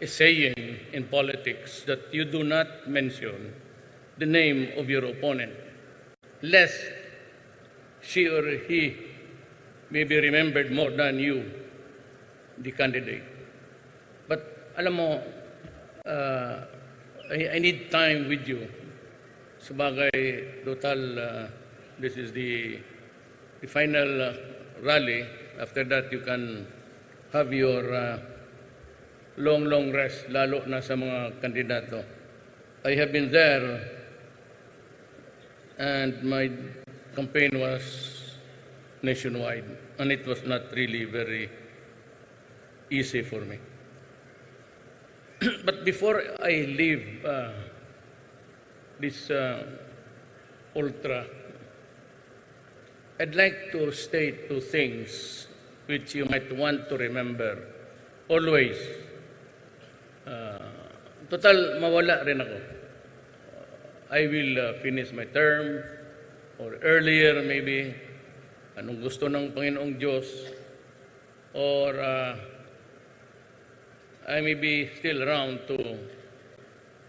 a saying in politics that you do not mention the name of your opponent, lest she or he may be remembered more than you, the candidate. But alam mo, I need time with you. Sabagay, total, this is the final rally. After that, you can have your long rest, lalo na sa mga kandidato. I have been there, and my campaign was nationwide, and it was not really very easy for me. But before I leave this ultra, I'd like to state two things which you might want to remember always. Total, mawala rin ako. I will finish my term or earlier maybe, anong gusto ng Panginoong Diyos, or I may be still around to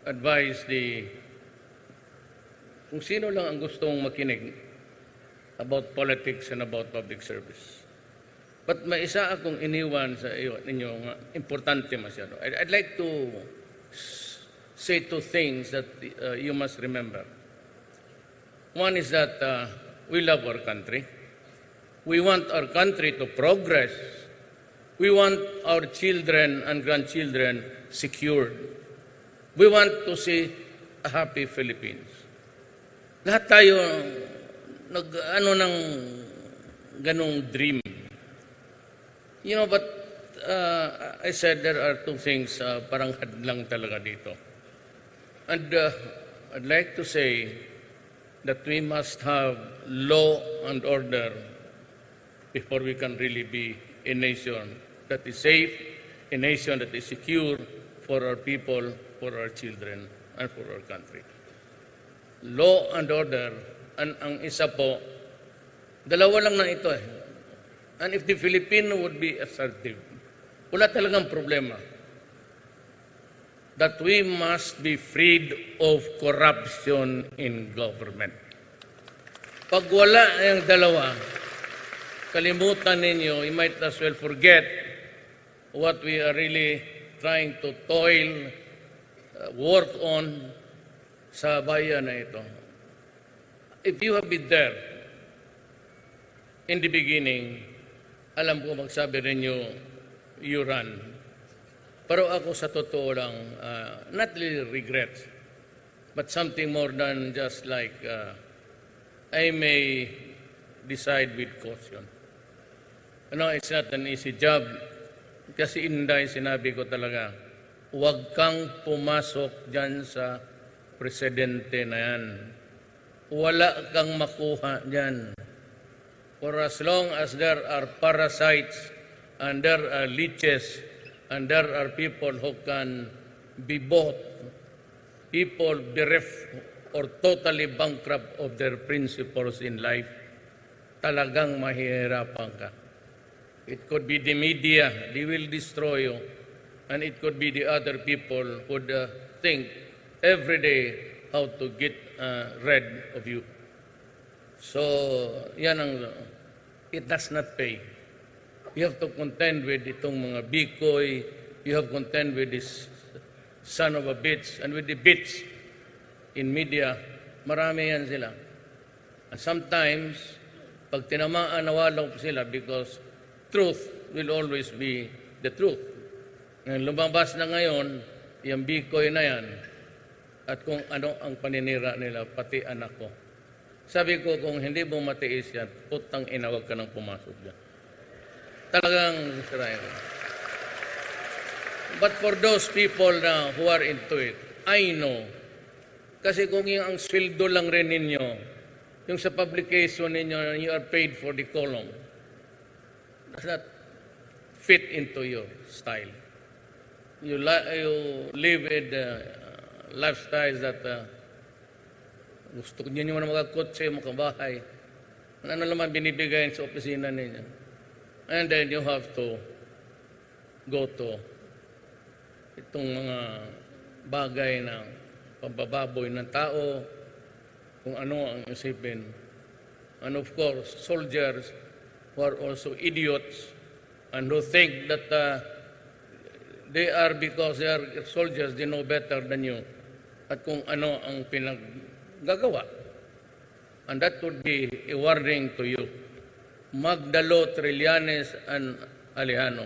advise kung sino lang ang gustong makinig about politics and about public service. But may isa akong iniwan sa inyo nga importante masyado. I'd like to say two things that you must remember. One is that we love our country. We want our country to progress. We want our children and grandchildren secured. We want to see a happy Philippines. Lahat tayo ng ganong dream. You know, but I said there are two things parang hadlang talaga dito. And I'd like to say that we must have law and order before we can really be a nation that is safe, a nation that is secure for our people, for our children, and for our country. Law and order, ang isa po, dalawa lang na ito eh. And if the Filipino would be assertive, wala talagang problema. That we must be freed of corruption in government. Pag wala yung dalawa, kalimutan ninyo, you might as well forget what we are really trying to toil, work on sa bayan na ito. If you have been there in the beginning, alam ko magsabi ninyo, you run. Pero ako sa totoo lang, not really regret, but something more than just like I may decide with caution. It's not an easy job. Kasi inday, sinabi ko talaga, huwag kang pumasok dyan sa presidente na yan. Wala kang makuha dyan. For as long as there are parasites and there are leeches and there are people who can be bought, people bereft or totally bankrupt of their principles in life, talagang mahihirapan ka. It could be the media, they will destroy you. And it could be the other people who would think every day how to get rid of you. So, yan it does not pay. You have to contend with itong mga bikoy, you have to contend with this son of a bitch, and with the bitch in media, marami yan sila. And sometimes, pag tinamaan, nawalaw sila because truth will always be the truth. Ngayon, lumabas na ngayon, yung bikoy na yan, at kung ano ang paninira nila, pati anak ko. Sabi ko, kung hindi mo matiis yan, putang ina, wag ka nang pumasok dyan. Talagang sirayan. But for those people na who are into it, I know, kasi kung yung ang sweldo lang rin ninyo, yung sa publication ninyo, you are paid for the column, does not fit into your style. You live in lifestyles that gusto nyo naman magkakotse, makabahay. Ano naman binibigay sa opisina ninyo. And then you have to go to itong mga bagay na pambababoy ng tao, kung ano ang isipin. And of course, soldiers who are also idiots and who think that they are, because they are soldiers, they know better than you at kung ano ang pinaggagawa. And that would be a warning to you. Magdalo, Trillanes, and Alejano,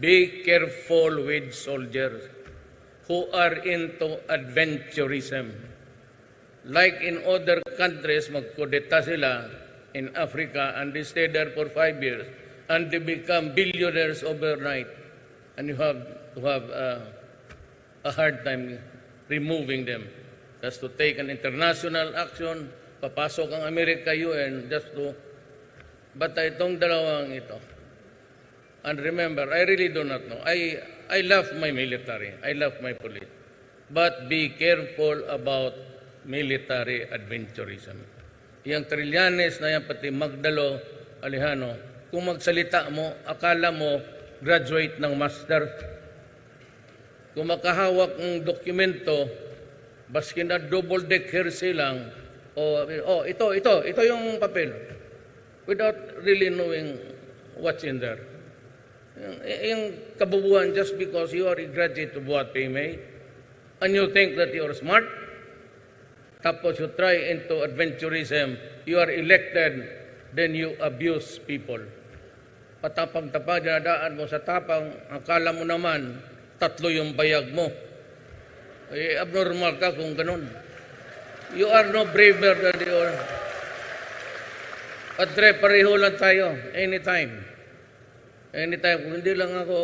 be careful with soldiers who are into adventurism. Like in other countries, magkudeta sila in Africa and they stay there for 5 years and they become billionaires overnight. And you have to have a hard time removing them. That's to take an international action, papasok ang America, UN, just to... But itong dalawang ito, and remember, I really do not know. I love my military. I love my police. But be careful about military adventurism. Yang Trillanes na yan, pati Magdalo, Alejano, kung magsalita mo, akala mo graduate ng master. Kung makahawak ng dokumento, baski na double-decker silang, ito yung papel, without really knowing what's in there. Yung kabubuhan, just because you are a graduate of what PMA, and you think that you are smart, tapos you try into adventurism, you are elected, then you abuse people. Patapang-tapang, dinadaan mo sa tapang, akala mo naman, 3 yung bayag mo. Abnormal ka kung ganun. You are no braver than you are. At pareho lang tayo, anytime. Anytime, kung hindi lang ako,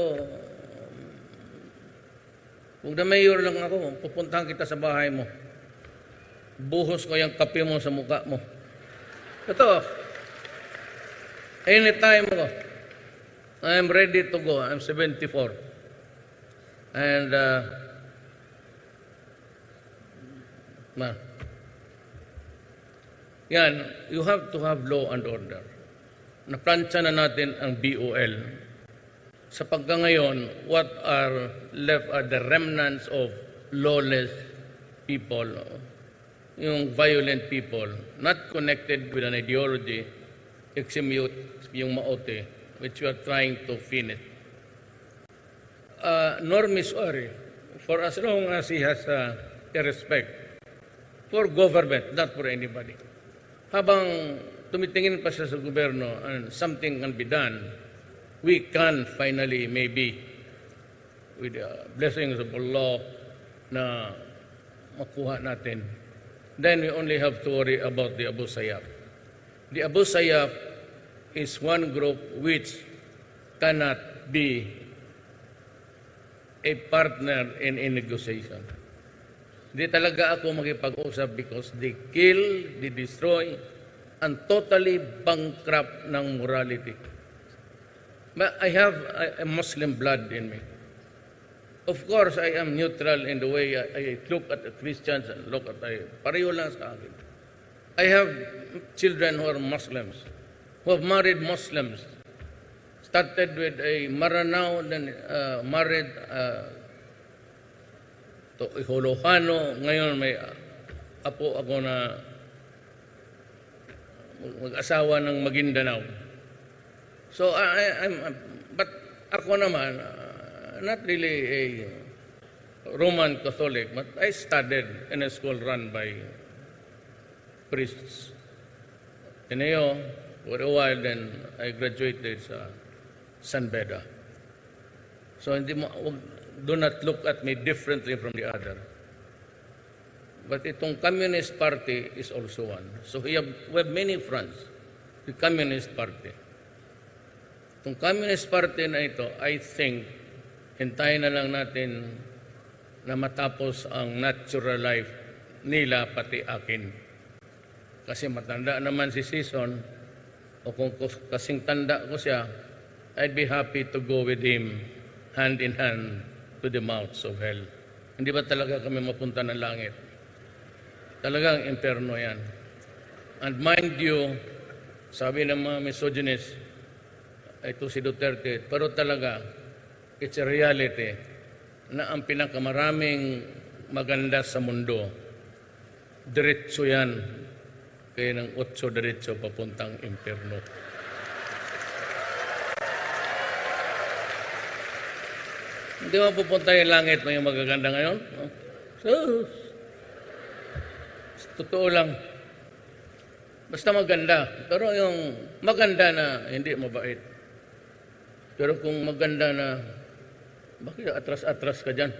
kung na mayor lang ako, pupuntahan kita sa bahay mo. Buhos ko yung kape mo sa mukha mo. Ito, anytime ako. I am ready to go. I'm 74. And, yan, you have to have law and order. Naplansya na natin ang BOL. Sa pagkangayon, what are left are the remnants of lawless people, yung violent people, not connected with an ideology, except yung maote, which we are trying to finish. Norm is sorry, for as long as he has a respect for government, not for anybody. Habang tumitingin pa siya sa gobyerno and something can be done, we can finally, maybe, with the blessings of Allah, na makuha natin. Then we only have to worry about the Abu Sayyaf. The Abu Sayyaf is one group which cannot be a partner in a negotiation. Di talaga ako makipag-usap because they kill, they destroy, and totally bankrupt ng morality. But I have a Muslim blood in me. Of course, I am neutral in the way I look at the Christians and look at pareho lang sa akin. I have children who are Muslims, who have married Muslims. Started with a Maranao, then married to Iholojano. Ngayon may apo ako na mag-asawa ng Maguindanao. So, but ako naman, not really a Roman Catholic, but I studied in a school run by priests. Tineo, for a while, then I graduated sa San Beda. So, do not look at me differently from the other. But itong Communist Party is also one. So, we have many fronts. The Communist Party. Itong Communist Party na ito, I think, hintayin na lang natin na matapos ang natural life nila pati akin. Kasi matanda naman si Season, o kung kasing tanda ko siya, I'd be happy to go with him hand in hand to the mouths of hell. Hindi ba talaga kami mapunta ng langit? Talagang imperno yan. And mind you, sabi ng mga misogynist, ito si Duterte, pero talaga, it's a reality na ang pinakamaraming maganda sa mundo, diretso yan, kaya ng 8 diretso papuntang impyerno. Hindi mo pupunta yung langit may magaganda ngayon? Totoo lang. Basta maganda. Pero yung maganda na hindi mabait. Pero kung maganda na, bakit atras-atras ka dyan?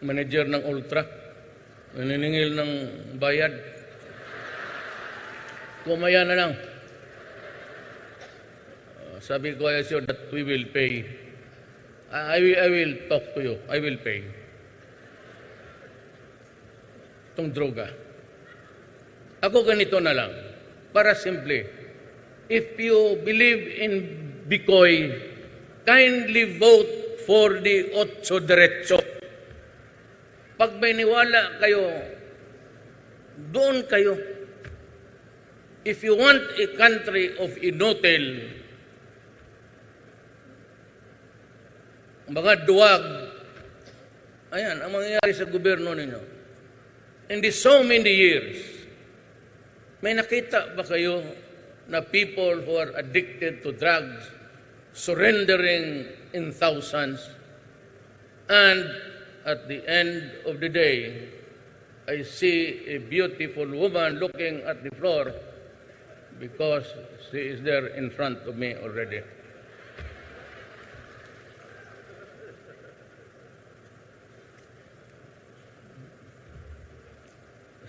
Manager ng Ultra, naniningil ng bayad. Kumaya na lang. Sabi ko, I assure that we will pay. I will talk to you. I will pay. Itong droga. Ako ganito na lang. Para simple. If you believe in Bicoy, kindly vote for the 8 diretso. Pag may niwala kayo, doon kayo. If you want a country of inotel, mga duwag, ayan, ang mangyayari sa gobyerno ninyo. In the so many years, may nakita ba kayo na people who are addicted to drugs surrendering in thousands, and at the end of the day, I see a beautiful woman looking at the floor because she is there in front of me already.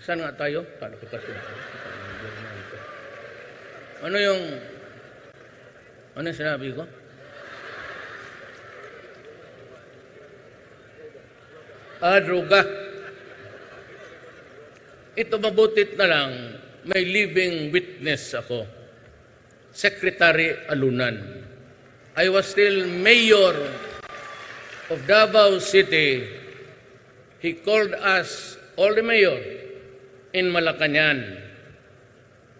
Saan nga tayo? Ano yung sinabi ko? Droga. Ito mabutit na lang, may living witness ako. Secretary Alunan. I was still mayor of Davao City. He called us, all the mayor, in Malacañang.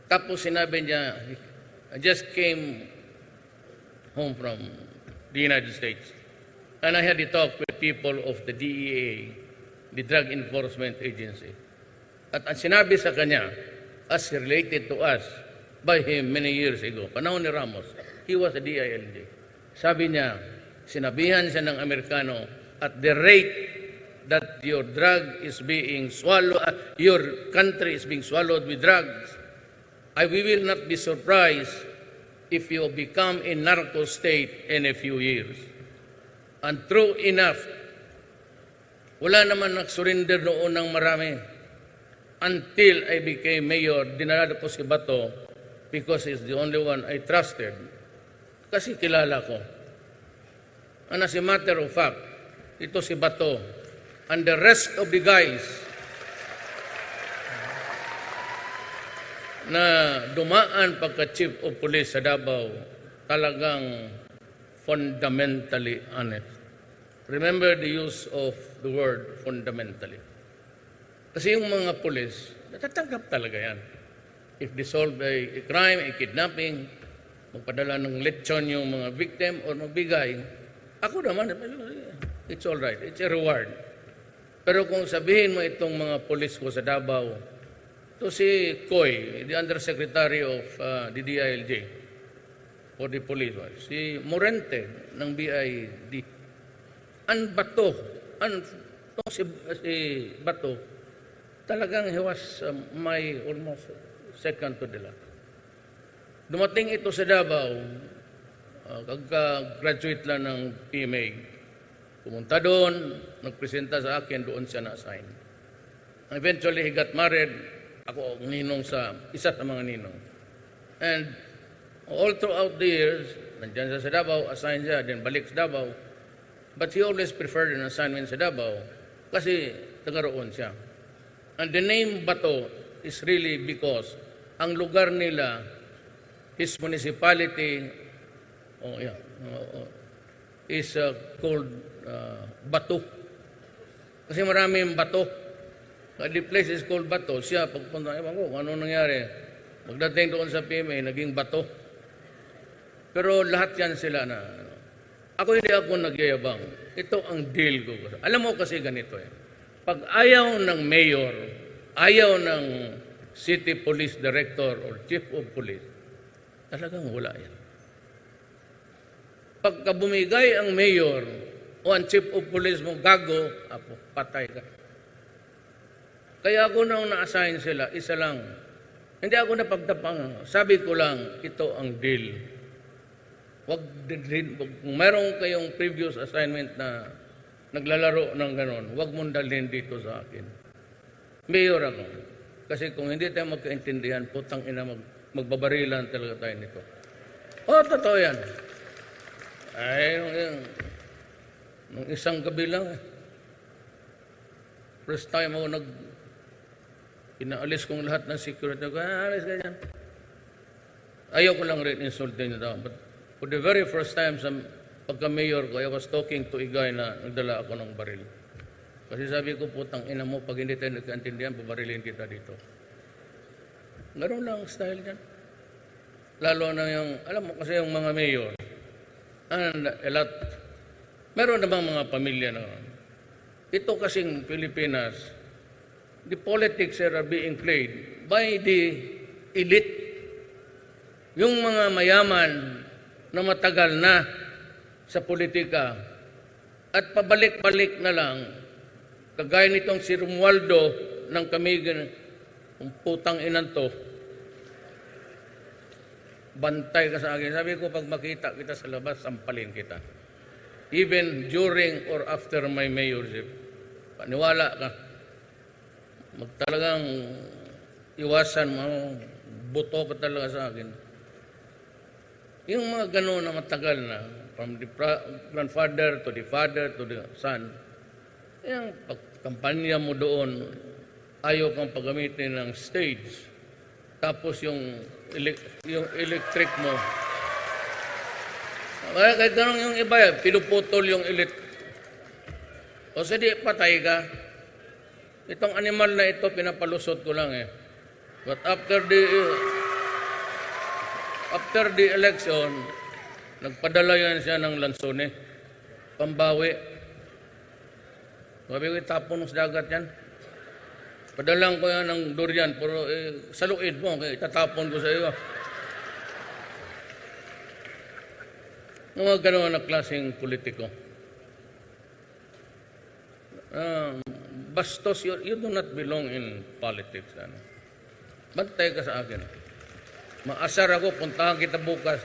Tapos sinabi niya, I just came home from the United States. And I had a talk with people of the DEA, the Drug Enforcement Agency. At ang sinabi sa kanya, as related to us by him many years ago, panahon ni Ramos, he was a DILG. Sabi niya, sinabihan siya ng Amerikano, at the rate that your drug is being swallowed, your country is being swallowed with drugs, we will not be surprised if you become a narco state in a few years. And true enough, wala naman nag-surrender noon ng marami. Until I became mayor, dinala ko si Bato because he's the only one I trusted. Kasi kilala ko. And as a matter of fact, ito si Bato, and the rest of the guys na dumaan pagka-chief of police sa Davao, talagang fundamentally honest. Remember the use of the word fundamentally. Kasi yung mga police, natatanggap talaga yan. If they solve a crime, a kidnapping, magpadala ng lechon yung mga victim or magbigay, ako naman, it's all right, it's a reward. Pero kung sabihin mo itong mga polis ko sa Davao, ito si Coy, the Undersecretary of the DILG for the police, si Morente ng BID, ang Bato, si Bato, talagang he was my almost second to the last. Dumating ito sa Davao, kagka-graduate lang ng PMA, pumunta doon, nagpresenta sa akin, doon siya na-assign. Eventually, he got married. Ako ang ninong sa, isa sa mga ninong. And all throughout the years, nandiyan siya sa Davao, assign siya, then balik sa Davao. But he always preferred an assignment sa Davao kasi taga-roon siya. And the name Bato is really because ang lugar nila, his municipality, is called Bato. Kasi maraming bato. The place is called Bato. Siya, pagpunta, ewan ko, ano nangyari? Magdating doon sa PMA, naging Bato. Pero lahat yan sila na, ako hindi ako nagyayabang. Ito ang deal ko. Alam mo kasi ganito eh. Pag ayaw ng mayor, ayaw ng city police director or chief of police, talagang wala yan. Pagka bumigay ang mayor o ang chief of police mo, gago, apo, patay ka. Kaya ako nang na-assign sila, isa lang. Hindi ako napagtapang. Sabi ko lang, ito ang deal. Kung mayroong kayong previous assignment na naglalaro ng ganon, huwag mong dalhin dito sa akin. Mayor ako. Kasi kung hindi tayo magkaintindihan, putang ina, magbabarilan talaga tayo nito. Totoo yan. Ay, nung isang gabi lang, first time ako pinaalis kong lahat ng security. Alis ka dyan. Ayaw ko lang rin insultin nyo. But for the very first time, pagka-mayor ko, I was talking to a guy na nagdala ako ng baril. Kasi sabi ko, putang ina mo, pag hindi tayo nagkaintindihan, babarilin kita dito. Ganoon lang ang style dyan. Lalo na yung, alam mo kasi yung mga mayor, meron namang mga pamilya na, ito kasing Pilipinas, the politics are being played by the elite. Yung mga mayaman na matagal na sa politika at pabalik-balik na lang, kagaya nitong si Romualdo ng Kamigan, kung putang inan to, bantay ka sa akin. Sabi ko, pag makita kita sa labas, sampalin kita. Even during or after my mayorship. Paniwala ka. Magtalagang iwasan mo, buto ka talaga sa akin. Yung mga gano'n na matagal na, from the grandfather to the father to the son, yung pagkampanya mo doon, ayaw kang paggamitin ng stage. Tapos yung electric mo. Kaya gano'n yung iba, pinuputol yung O di patay ka. Itong animal na ito, pinapalusot ko lang eh. But after the election, nagpadala yan siya ng lansone. Pambawi. Sabi ko, tapon sa dagat yan. Padalang ko yan ng durian, pero saluid mo, kaya itatapon ko sa iyo. Mga gano'n na klaseng politiko. Bastos, you do not belong in politics. Bantay ka sa akin. Maasar ako, puntahan kita bukas.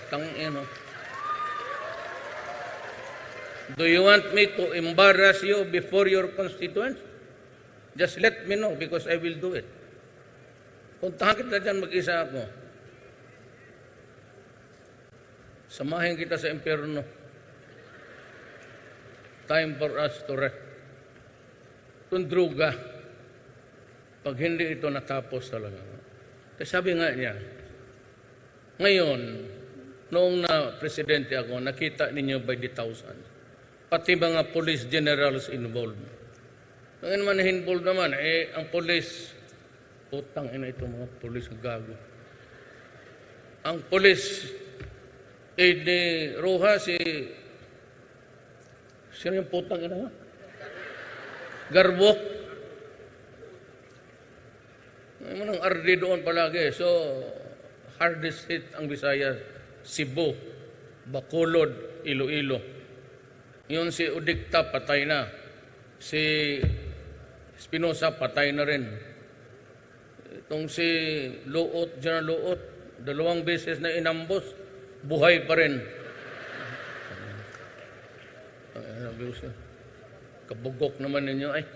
Do you want me to embarrass you before your constituents? Just let me know because I will do it. Puntahan kita dyan, mag-isa ako. Samahin kita sa impyerno. Time for us to rest. Kung druga, pag hindi ito natapos talaga. Kasi sabi nga niya, ngayon, noong na presidente ako, nakita ninyo by the thousands. Pati mga police generals involved. Ngayon man involved naman, ang police, putang ina itong mga police gago. Ang police, ni Roja, sino yung putang ina? Garbo. Ngayon ang RD doon palagi. So, hardest hit ang Visayas, Cebu, Bacolod, Iloilo. Yun si Udikta, patay na. Si Espinosa, patay na rin. Itong si Luot, General Luot, 2 beses na inambos, buhay pa rin. Kabugok naman ninyo ay.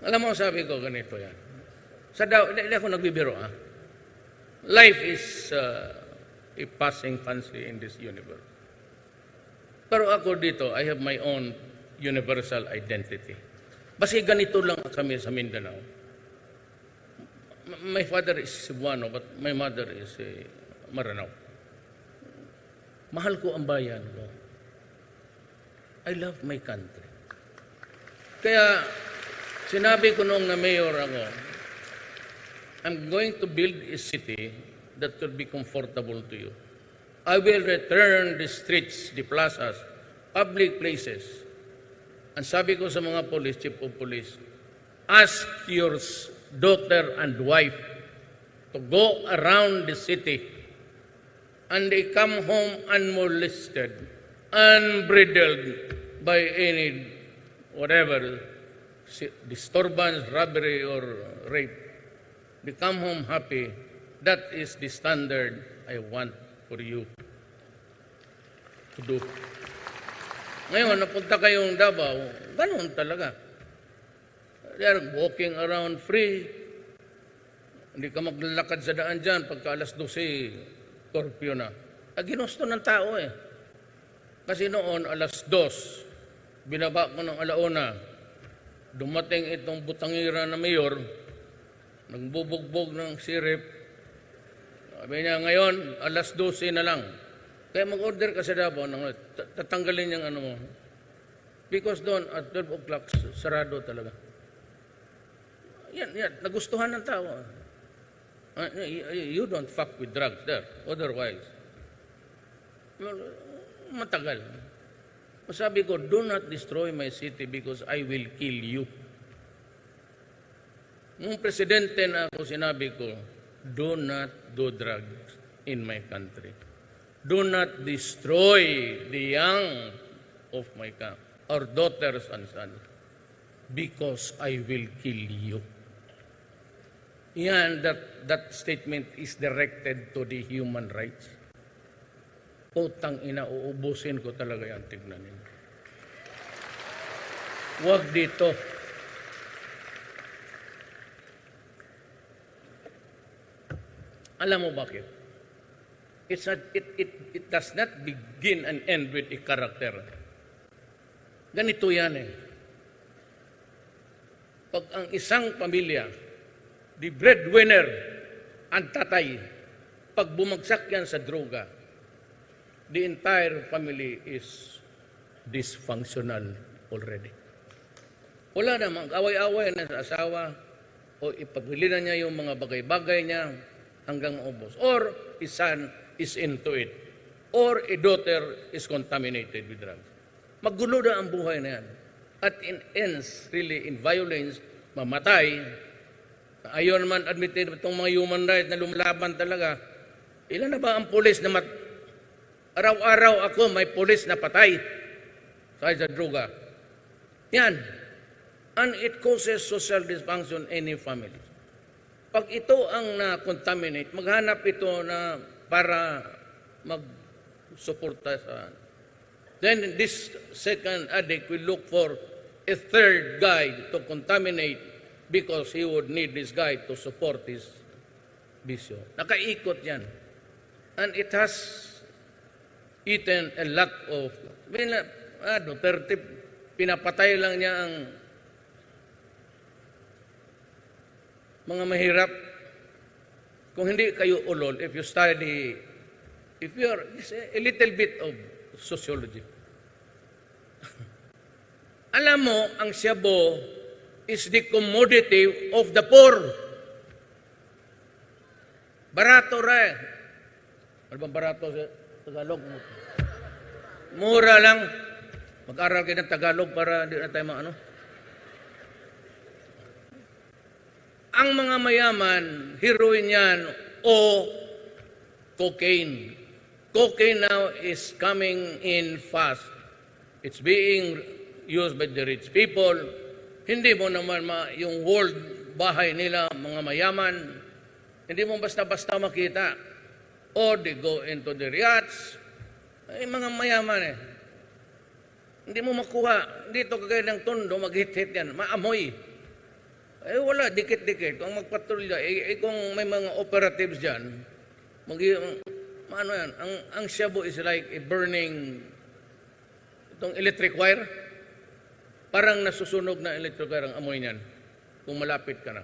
Alam mo, sabi ko, ganito yan. Hindi ako nagbibiro, ha? Life is a passing fancy in this universe. Pero ako dito, I have my own universal identity. Basta ganito lang kami sa Mindanao. My father is Cebuano, but my mother is Maranao. Mahal ko ang bayan ko. I love my country. Kaya, sinabi ko noong na mayor ako, I'm going to build a city that could be comfortable to you. I will return the streets, the plazas, public places. Ang sabi ko sa mga police, chief of police, ask your daughter and wife to go around the city and they come home unmolested, unbridled by any whatever, disturbance, robbery, or rape. They come home happy. That is the standard I want for you to do. Ngayon, napunta kayong Davao, ganun talaga. They are walking around free. Hindi ka maglalakad sa daan dyan pagka alas 12, curfew na. Ginusto ng tao eh. Kasi noon, alas 2, binaba ko ng alauna, dumating itong butangira na mayor, nagbubugbog ng sirip. Sabi niya, ngayon, alas 12 na lang. Kaya mag-order ka sa Davao, tatanggalin niyang ano mo. Because doon, at 12 o'clock, sarado talaga. Yan, nagustuhan ng tao. You don't fuck with drugs there. Otherwise, matagal. Sabi ko, do not destroy my city because I will kill you. Nung presidente na ako, sinabi ko, do not do drugs in my country. Do not destroy the young of my camp, our daughters and sons, because I will kill you. Yan, that statement is directed to the human rights. Putang ina, uubusin ko talaga yan, tignan ninyo. Huwag dito. Alam mo bakit? It does not begin and end with a character. Ganito yan eh. Pag ang isang pamilya, the breadwinner, ang tatay, pag bumagsak yan sa droga, the entire family is dysfunctional already. Wala na, mag-away-away na sa asawa, o ipagbili na niya yung mga bagay-bagay niya hanggang maubos. Or his son is into it. Or a daughter is contaminated with drugs. Magulo na ang buhay na yan. At it ends really in violence, mamatay. Ayaw naman admitin itong mga human rights na lumalaban talaga. Ilan na ba ang pulis na araw-araw ako may pulis na patay sa droga? Yan. And it causes social dysfunction in any family. Pag ito ang na-contaminate, maghanap ito na para mag-suporta sa... Then this second addict will look for a third guy to contaminate because he would need this guy to support his bisyo. Nakaikot yan. And it has eaten a lot of... Duterte, pinapatay lang niya ang mga mahirap. Kung hindi kayo ulol, if you study, if you are a little bit of sociology, alam mo, ang shabu is the commodity of the poor. Barato ra. Ano bang barato sa Tagalog? Mura lang. Mag-aral kayo ng Tagalog para hindi na tayo ano. Ang mga mayaman, heroin yan o cocaine. Cocaine now is coming in fast. It's being used by the rich people. Hindi mo naman yung world bahay nila, mga mayaman, hindi mo basta-basta makita. Or they go into the yachts. Ay, mga mayaman eh. Hindi mo makuha. Dito kagaya ng tondo, mag-hit-hit yan. Maamoy. Eh wala, dikit-dikit. Kung magpatrolya, kung may mga operatives dyan, ano yan, ang shabu is like a burning, itong electric wire. Parang nasusunog na electric wire ang amoy niyan kung malapit ka na.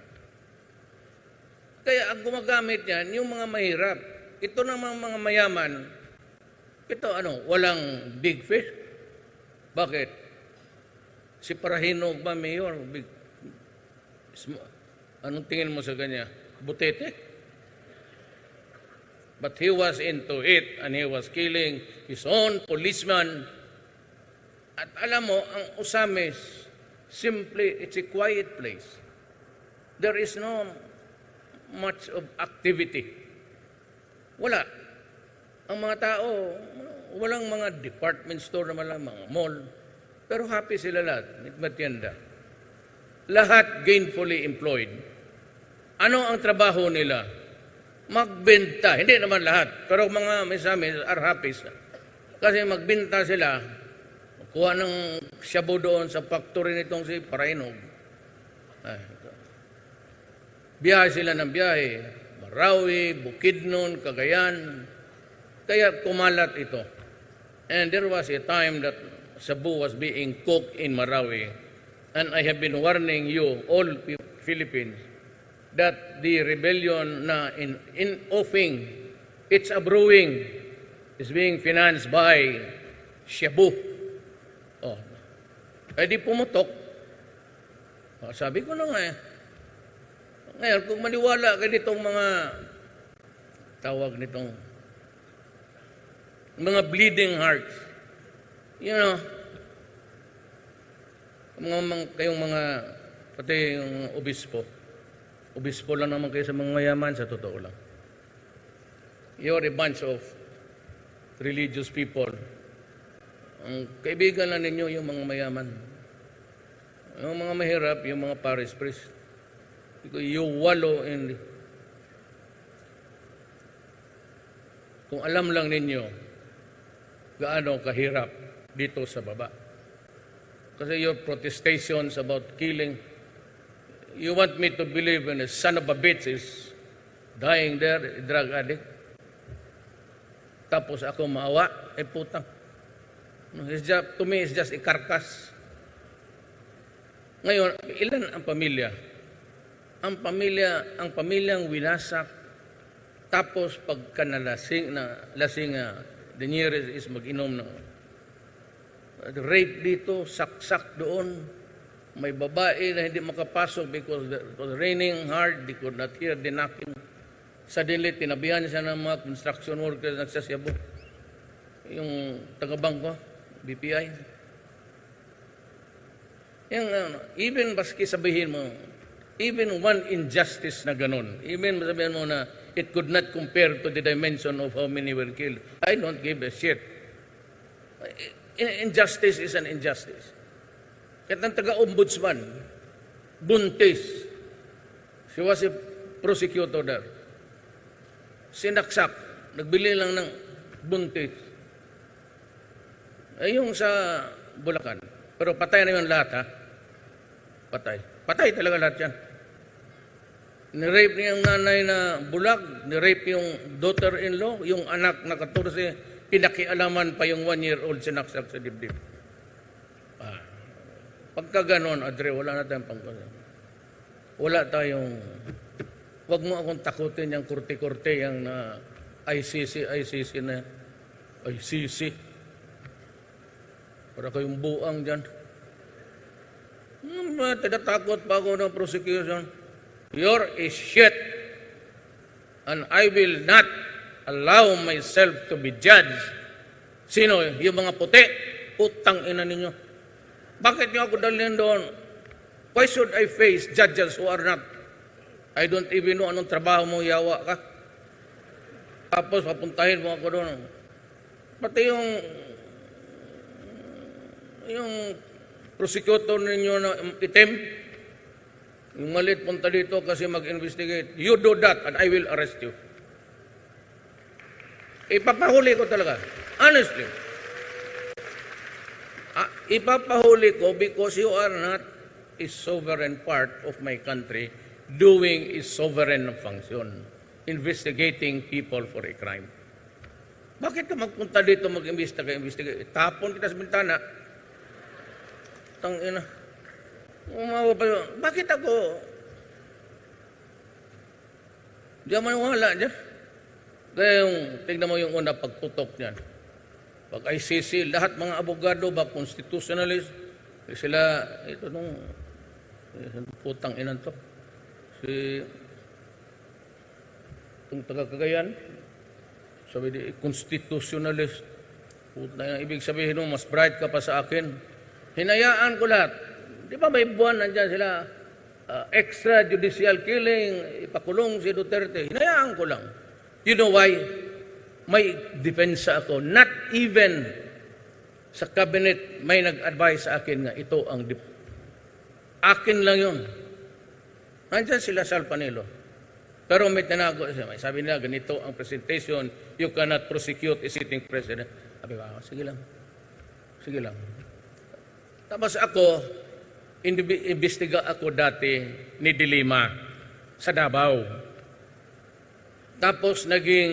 Kaya ang gumagamit yan, yung mga mahirap. Ito namang mga mayaman, ito walang big fish. Bakit? Si Parahinog ba, Mayor? Anong tingin mo sa kanya? Butete? But he was into it and he was killing his own policeman. At alam mo, ang Osamis, simply, it's a quiet place. There is no much of activity. Wala. Ang mga tao, walang mga department store naman lang, mga mall. Pero happy sila lahat, matienda. Lahat gainfully employed. Ano ang trabaho nila? Magbenta. Hindi naman lahat. Pero mga may sabi are happy. Kasi magbenta sila, kuha ng shabu doon sa factory nitong si Parainog. Biyahe sila ng biyahe. Marawi, Bukidnon, Cagayan. Kaya kumalat ito. And there was a time that shabu was being cooked in Marawi. And I have been warning you, all Philippines, that the rebellion na in offing, it's a brewing, is being financed by shabu. Oh. Eh di pumutok. Oh, sabi ko na nga eh. Ngayon, kung maniwala ka nitong mga tawag nitong mga bleeding hearts, you know, kayong mga, pati yung obispo lang naman kayo sa mga mayaman, sa totoo lang. You're a bunch of religious people. Ang kaibigan lang ninyo yung mga mayaman. Yung mga mahirap, yung mga parish priest. You wallow in... Kung alam lang ninyo, gaano kahirap dito sa baba. Kasi your protestations about killing, you want me to believe in a son of a bitch is dying there, a drug addict. Tapos ako maawa, putang. To me, it's just a carcass. Ngayon, ilan ang pamilya? Ang pamilyang winasak, tapos pagka nalasing, the nearest is mag-inom ng rape dito, saksak doon. May babae na hindi makapasok because it was raining hard, they could not hear the knocking. Suddenly, tinabihan siya ng mga construction workers na nagsasyabu. Yung taga-bangko, BPI. Yung, even baski sabihin mo, even one injustice na ganun, even sabihin mo na it could not compare to the dimension of how many were killed, I don't give a shit. Injustice is an injustice. Kahit ang taga-ombudsman, buntis, she was a prosecutor there. Sinaksak, nagbili lang ng buntis. Ay yung sa Bulacan. Pero patay na yun lahat, ha? Patay. Patay talaga lahat yan. Nirape niya yung nanay na bulag, nirape yung daughter-in-law, yung anak na 14, pinakialaman pa yung 1-year-old sinaksak sa dibdib. Pagka ganon, Adre, wala na tayong pangkalan. Wala tayong, wag mo akong takutin yung kurti-kurti, yung na ICC na, ICC. Para kayong buang dyan. Tinatakot pa ako ng prosecution. You're a shit. And I will not allow myself to be judged. Sino? Yung mga puti. Utang ina ninyo. Bakit nyo ako dalhin doon? Why should I face judges who are not? I don't even know anong trabaho mo, yawa ka. Tapos papuntahin mo ako doon. Pati yung prosecutor ninyo na itim, yung malit punta dito kasi mag-investigate. You do that and I will arrest you. Ipapahuli ko talaga. Honestly. Ipapahuli ko because you are not a sovereign part of my country doing a sovereign function, investigating people for a crime. Bakit ka magpunta dito mag-investigate? Tapon kita sa bintana. Tangina. Umawa pa yun. Bakit ako? Diyan maniwala dyan. Kaya yung, tignan mo yung una pagputok niyan. Pag ICC, lahat mga abogado ba, constitutionalist, sila, ito nung, putang inan to. Itong taga-Cagayan, Sabi di, constitutionalist. Puta, ibig sabihin mo, mas bright ka pa sa akin. Hinayaan ko lahat. Di ba may buwan nandyan sila, extrajudicial killing, ipakulong si Duterte. Hinayaan ko lang. You know why? May depensa ako. Not even sa cabinet may nag-advise sa akin nga ito ang akin lang yun. Nandyan sila sa Alpanilo. Pero may tinago siya. Sabi nila, ganito ang presentation, you cannot prosecute a sitting president. Sabi ko, sige lang. Sige lang. Tapos ako, imbestiga ako dati ni Dilima sa Davao. Tapos naging,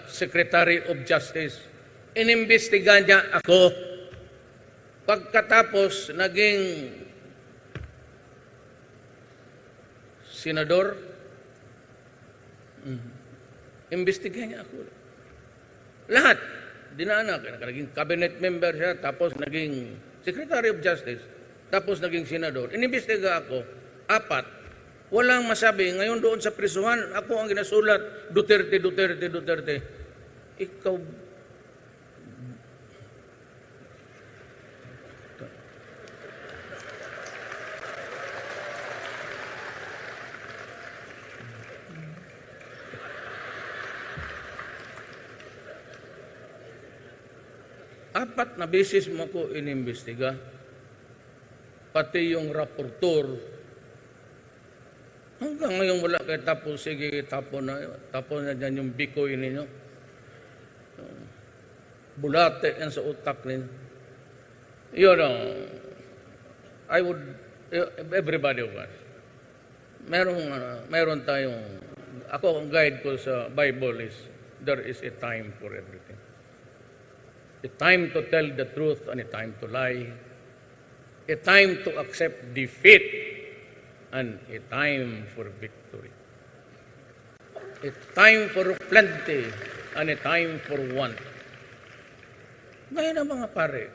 Secretary of Justice. Inimbestiga niya ako. Pagkatapos, naging senador. Imbestiga niya ako. Lahat. Dinaanak. Naging cabinet member siya, tapos naging Secretary of Justice, tapos naging senador. Inimbestiga ako. 4. Walang masabi. Ngayon doon sa prisuhan, ako ang ginasulat, Duterte, Duterte, Duterte. Ikaw, apat na beses mo ko inimbestiga. Pati yung raportor. Hanggang ngayon wala kayo tapos. Sige, tapon na dyan yung bikoy ninyo. Bulate yan sa utak ninyo. Yun know, I would, everybody of us, meron tayong, ako ang guide ko sa Bible is, there is a time for everything. A time to tell the truth and a time to lie. A time to accept defeat and a time for victory. A time for plenty and a time for want. Ngayon ang mga pare,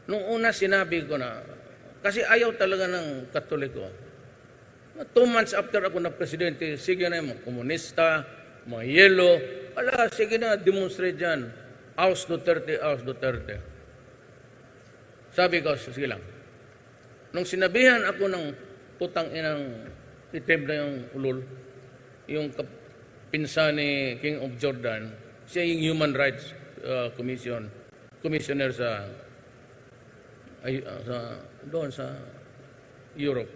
nung una sinabi ko na, kasi ayaw talaga ng Katoliko. 2 months after ako na presidente, sige na yung mga komunista, mga yelo, ala, sige na, demonstrate dyan. House Duterte, House Duterte. Sabi ko, sige lang. Nung sinabihan ako ng putang inang itim na yung ulol, yung pinsan ni King of Jordan, siya yung Human Rights Commissioner sa doon sa Europe,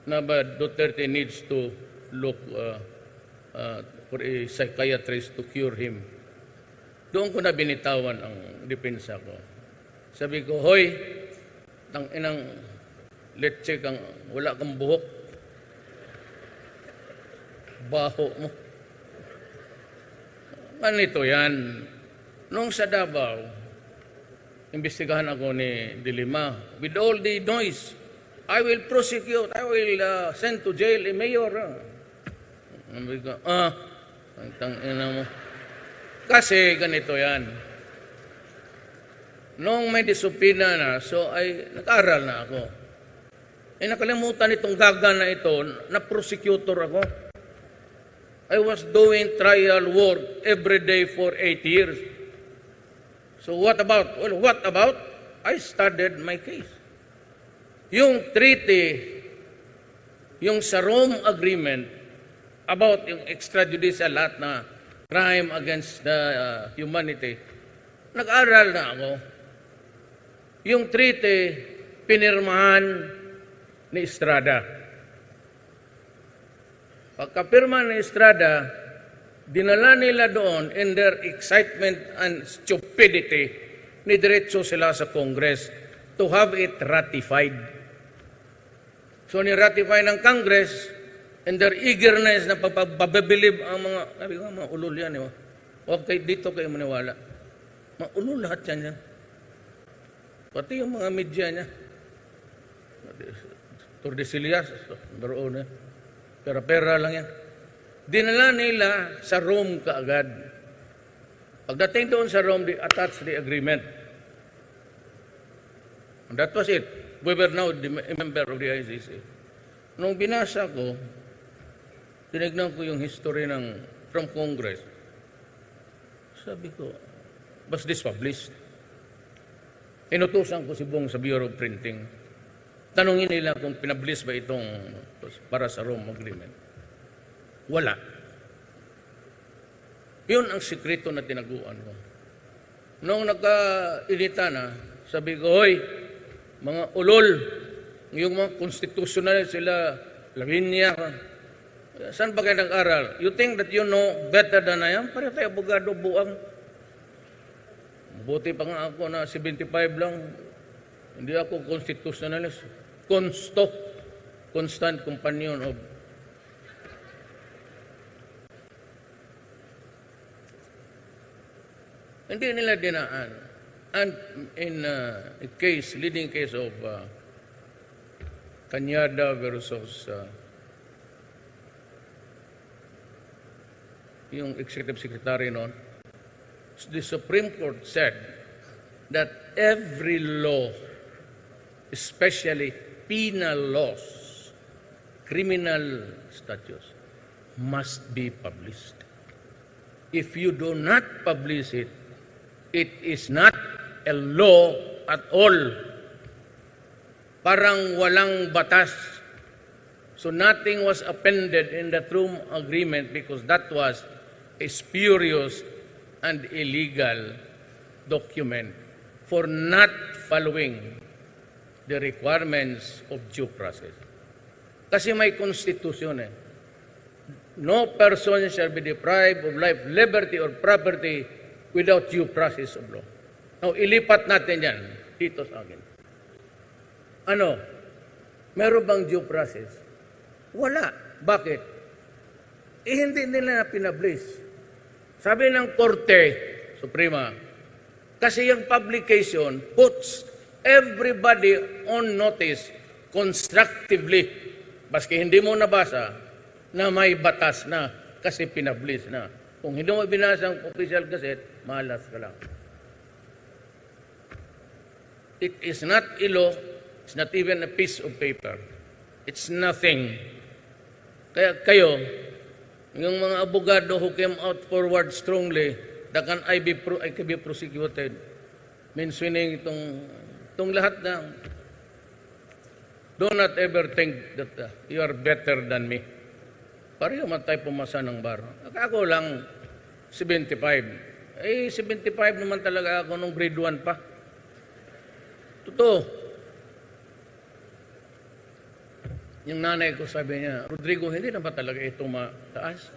na ba Duterte needs to look for a psychiatrist to cure him. Doon ko na binitawan ang depensa ko. Sabi ko, hoy, tang inang letse kang, wala kang buhok. Baho mo. Ganito yan. Nung sa Davao, imbestigahan ako ni Dilima. With all the noise, I will prosecute, I will send to jail a mayor. Sabi ko, ang tangina mo. Kasi ganito yan. Nung may disupina na, so ay nag-aral na ako. Nakalimutan itong gaga na ito, na prosecutor ako. I was doing trial work every day for 8 years. So what about? Well, what about? I studied my case. Yung treaty, yung sa Rome Agreement, about yung extrajudicial lahat na crime against the humanity, nag-aral na ako. Yung treaty, pinirmahan ni Estrada. Pagkapirma ni Estrada, dinala nila doon in their excitement and stupidity, ni diretso sila sa Congress to have it ratified. So ni-ratify ng Congress, and their eagerness na pagpapabilib ang mga ulol yan. Huwag kayo dito kayo maniwala. Mga ulol lahat yan. Pati yung mga media niya. Tordesillas, baroon yan. Pera-pera lang yan. Dinala nila sa Rome kaagad. Pagdating doon sa Rome, they attached the agreement. And that was it. We were now a member of the ICC. Nung binasa ko, tinignan ko yung history from Congress. Sabi ko, was this published? Inutusan ko si Bong sa Bureau of Printing. Tanungin nila kung pinablis ba itong para sa Rome Agreement. Wala. Yun ang sikreto na tinaguan ko. Noong nagkainita na, sabi ko, hoy, mga ulol, yung mga constitutional sila, Lavinia, saan ba kayo nag-aral? You think that you know better than I am? Pareho tayo, abogado, buang. Buti pa nga ako na 75 lang. Hindi ako constitutionalist. Constant companion of. Hindi nila dinaan. And in a case, leading case of Cañada versus yung executive secretary noon, the Supreme Court said that every law, especially penal laws, criminal statutes, must be published. If you do not publish it, it is not a law at all. Parang walang batas. So nothing was appended in the Rome Agreement because that was a spurious and illegal document for not following the requirements of due process. Kasi may constitution eh. No person shall be deprived of life, liberty, or property without due process of law. Now, ilipat natin yan dito sa akin. Ano? Meron bang due process? Wala. Bakit? Hindi nila na pinablis. Sabi ng Korte Suprema, kasi yung publication puts everybody on notice constructively. Baski hindi mo nabasa na may batas na kasi pinablis na. Kung hindi mo binasa ang official gazette, malas ka lang. It is not a law. It's not even a piece of paper. It's nothing. Kaya kayo, yung mga abogado who came out forward strongly, that I can be prosecuted, mentioning itong lahat na, do not ever think that you are better than me. Pareho man tayo pumasa ng bar. Ako lang, 75. 75 naman talaga ako nung grade 1 pa. Totoo. Yung nanay ko sabi niya, Rodrigo, hindi na ba talaga ito mataas?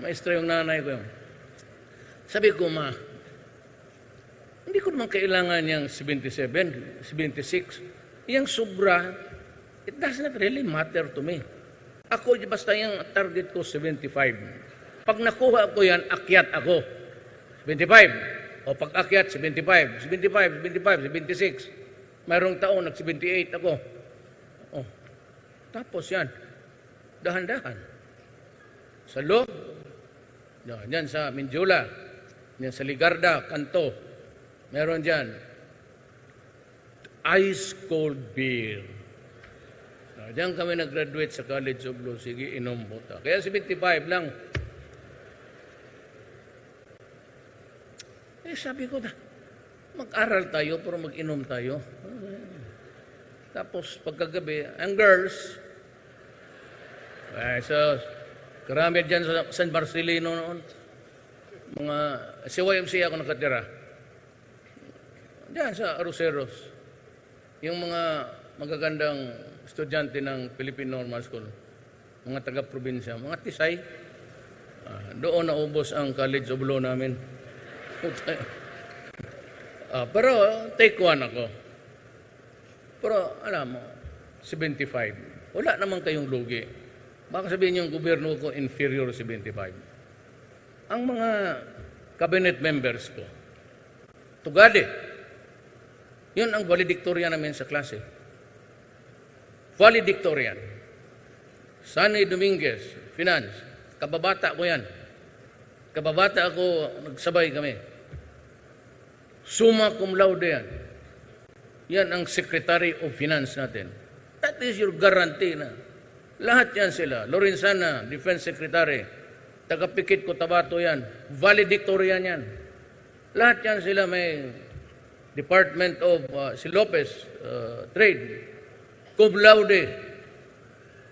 Maestra yung nanay ko yun. Sabi ko, ma, hindi ko naman kailangan yung 77, 76. Yung sobra, it does not really matter to me. Ako, basta yung target ko, 75. Pag nakuha ko yan, akyat ako. 75. O pag akyat, 75. 75, 76. Mayroong taon, nag-78 ako. O, tapos yan. Dahan-dahan. Sa loob, yan sa Mindula, yan sa Ligarda, Kanto, meron dyan, ice cold beer. Diyan kami nag-graduate sa College of Law. Sige, inom mo ta. Kaya 75 lang. Sabi ko na, mag-aral tayo pero mag-inom tayo. Tapos pagkagabi, ang girls, so, karami dyan sa San Marcelino noon. Mga, si YMC ako nakatira. Diyan sa Aroseros. Yung mga magagandang estudyante ng Philippine Normal School, mga taga-probinsya, mga tisay, doon naubos ang College of Law namin. Pero take one ako. Pero alam mo, 75. Wala naman kayong lugi. Baka sabihin yung gobyerno ko inferior 75. Ang mga cabinet members ko, tugade. Yun ang valedictorian namin sa klase. Valedictorian. Sunny Dominguez, Finance. Kababata ko yan. Kababata ako, nagsabay kami. Summa cum laude yan. Yan ang Secretary of Finance natin. That is your guarantee na Lahat yan sila. Lorenzana, Defense Secretary. Taga-Pikit Cotabato yan. Valedictorian yan. Lahat yan sila may Department of, si Lopez, Trade. Cum laude.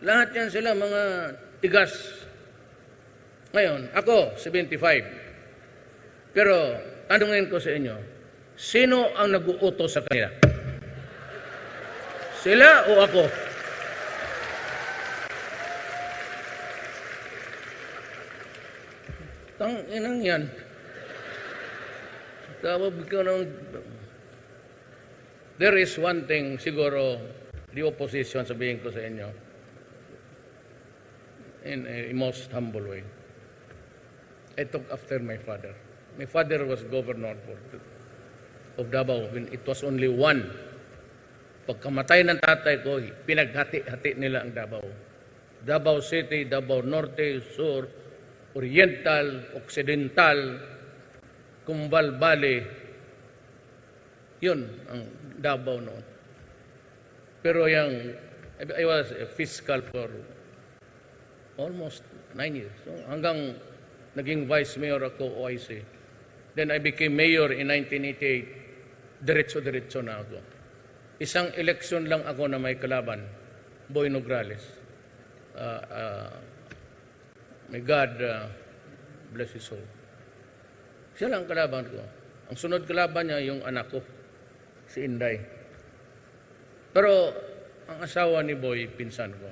Lahat yan sila mga tigas. Ngayon, ako, 75. Pero, tanungin ko sa inyo, sino ang nag-uutos sa kanila? Sila o ako? Inang yan. There is one thing, siguro, the opposition, sabihin ko sa inyo, in a most humble way. I took after my father. My father was governor of Davao when it was only one. Pagkamatay ng tatay ko, pinaghati-hati nila ang Davao. Davao City, Davao Norte, Sur, Oriental, Occidental, Cumbal Valley. Yun ang Davao noon. Pero I was a fiscal for almost 9 years. So hanggang naging vice mayor ako OIC. Then I became mayor in 1988. Diretso-diretso na ako. Isang eleksyon lang ako na may kalaban. Boy Nograles. May God bless his soul. Siya lang kalaban ko. Ang sunod kalaban niya, yung anak ko, si Inday. Pero ang asawa ni Boy, pinsan ko.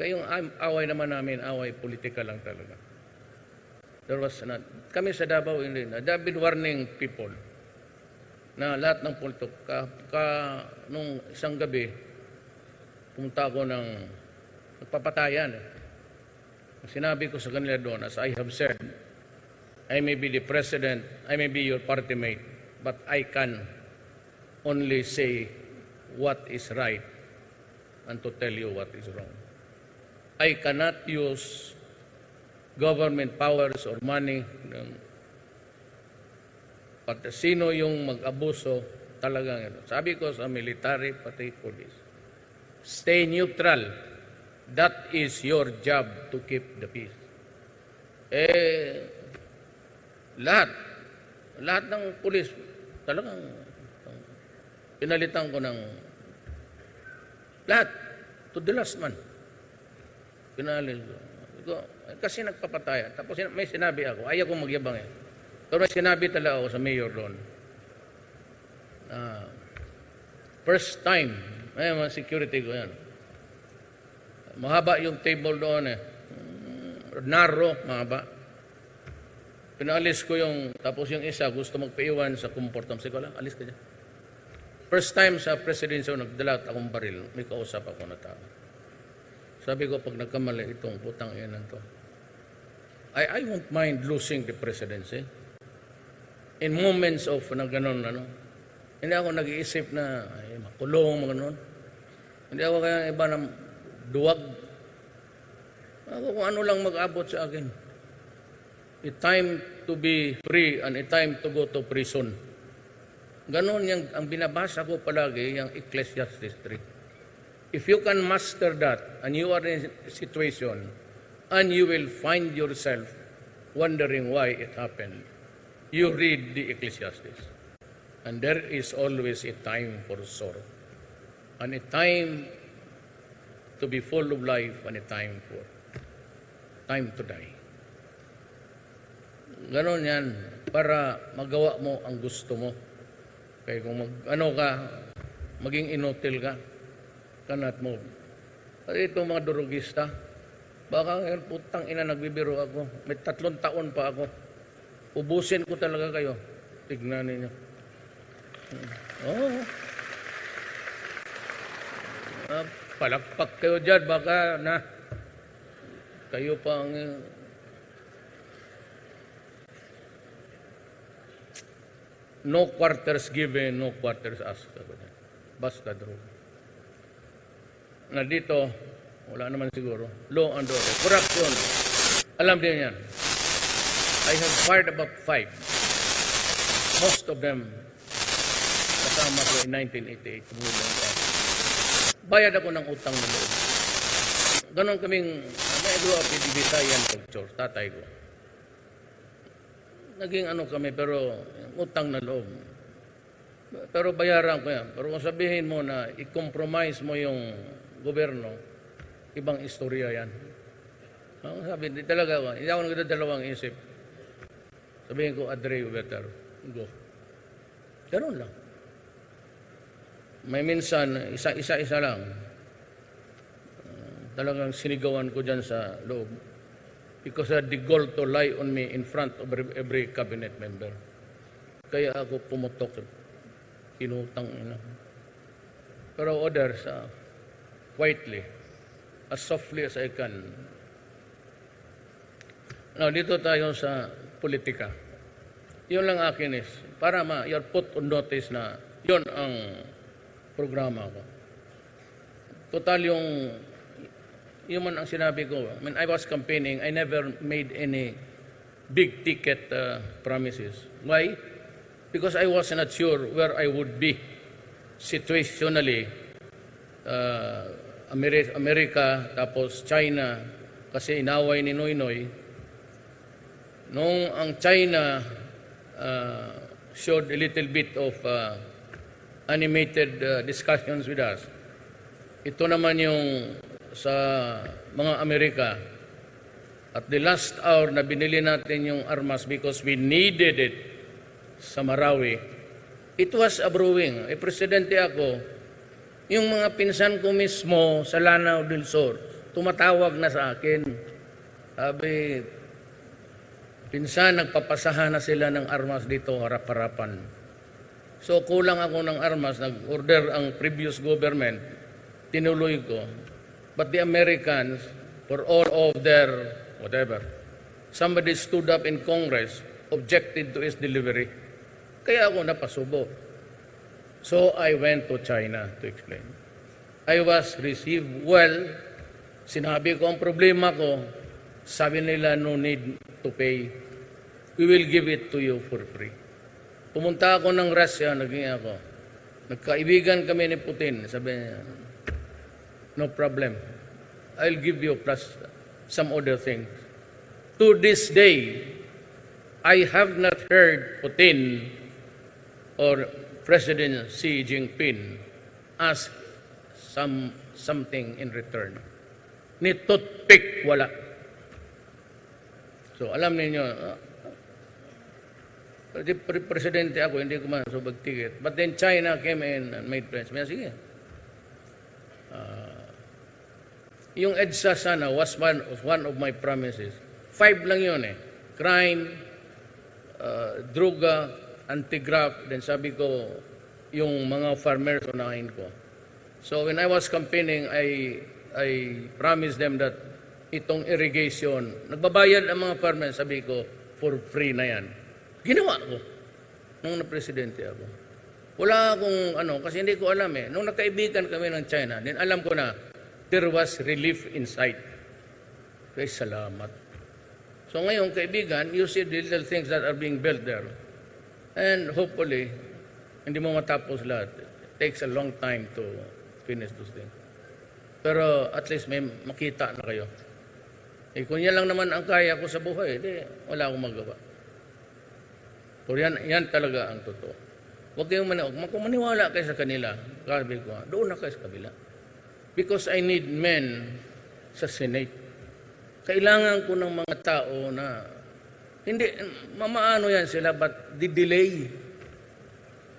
Kaya yung away naman namin, away politika lang talaga. There was not, kami sa Davao, hindi na. I've been warning people na lahat ng politik. Nung isang gabi, pumunta ako ng nagpapatayan. Sinabi ko sa kanila doon, as I have said, I may be the president, I may be your party mate, but I can only say what is right and to tell you what is wrong. I cannot use government powers or money. Pati sino yung mag-abuso, talagang. Sabi ko sa military, pati police, stay neutral. That is your job to keep the peace. Lahat ng pulis, talagang pinalitan ko ng lahat, to the last man. Pinalit ko. Kasi nagpapataya. Tapos may sinabi ako, ayaw kong magyabang eh. Pero may sinabi talaga ako sa mayor doon. First time, ay mga security ko yan. Mahaba yung table doon eh. Narrow, mahaba. Pinalis ko yung, tapos yung isa gusto magpaiwan sa comfort. Sabi ko lang, alis ka dyan. First time sa presidency, nagdala akong baril. May kausap ako na tao. Sabi ko, pag nagkamali itong putang inan to, I won't mind losing the presidency. In moments of na gano'n, hindi ako nag-iisip na makulong, mga gano'n. Hindi ako kaya iba ng duwag. Ako kung ano lang mag-abot sa akin. A time to be free and a time to go to prison. Ganon yung, ang binabasa ko palagi, yung Ecclesiastes 3. If you can master that and you are in a situation and you will find yourself wondering why it happened, you read the Ecclesiastes. And there is always a time for sorrow and a time to be full of life and a time to die. Ganon yan, para magawa mo ang gusto mo. Kaya kung maging inutil ka, cannot move. At itong mga durugista, baka ngayon putang ina nagbibiro ako. May 3 taon pa ako. Ubusin ko talaga kayo. Tignan ninyo. Palakpak kayo dyan, baka na kayo pang no quarters given, no quarters asked. Basta draw. Na dito, wala naman siguro. Law and order. Corruption. Alam din yan. I have fired about 5. Most of them kasama ko in 1988. Bayad ako ng utang na loob. ganon kaming, I grew up in Visayan culture, tatay ko. Naging ano kami, pero utang na loob. Pero bayaran ko yan. Pero kung sabihin mo na i-compromise mo yung gobyerno, ibang istorya yan. Ang sabi, hindi talaga ako. Hindi ako nagdadalawang isip. Sabihin ko, Adre, better. Go. Ganun lang. May minsan, isa-isa lang. Talagang sinigawan ko dyan sa loob. Because I had the goal to lie on me in front of every cabinet member. Kaya ako pumutok. Kinutang ina. Pero others, quietly, as softly as I can. Now, dito tayo sa politika. Yun lang akin is, para you're put on notice na yun ang programa ko. Total yung man ang sinabi ko. When I was campaigning, I never made any big ticket promises. Why? Because I was not sure where I would be situationally. Amerika, tapos China, kasi inaway ni Noynoy. Nung ang China showed a little bit of animated discussions with us, ito naman yung sa mga Amerika. At the last hour na binili natin yung armas because we needed it sa Marawi, it was a brewing. Presidente ako, yung mga pinsan ko mismo sa Lanao del Sur, tumatawag na sa akin. Sabi, pinsan, nagpapasahan na sila ng armas dito, harap-harapan. So, kulang ako ng armas, nag-order ang previous government, tinuloy ko. But the Americans, for all of their whatever, somebody stood up in Congress, objected to its delivery. Kaya ako napasubo. So I went to China to explain. I was received well. Sinabi ko ang problema ko. Sabi nila, no need to pay. We will give it to you for free. Pumunta ako ng Russia, naging ako. Nagkaibigan kami ni Putin. Sabi niya, no problem. I'll give you plus some other things. To this day, I have not heard Putin or President Xi Jinping ask something in return. Ni toothpick, wala. So, alam ninyo, presidente ako, hindi ko masubag ticket. But then China came in and made friends. May sige. Yung EDSA sana was one of my promises. 5 lang yun eh. Crime, droga, anti-graft, then sabi ko, yung mga farmers unahin ko. So when I was campaigning, I promised them that itong irrigation, nagbabayad ang mga farmers, sabi ko, for free na yan. Ginawa ko nung na-presidente ako. Wala akong kasi hindi ko alam eh. Nung nakaibigan kami ng China, then alam ko na, there was relief in sight. Kaya salamat. So ngayon, kaibigan, you see the little things that are being built there. And hopefully, hindi mo matapos lahat. It takes a long time to finish those things. Pero at least may makita na kayo. Eh kung yan lang naman ang kaya ko sa buhay, wala akong magawa. So yan talaga ang totoo. Huwag kayong maniwala kayo sa kanila. Sabi ko, doon na kayo sa kabila. Because I need men sa Senate. Kailangan ko ng mga tao na hindi, mamaano yan sila, but delay.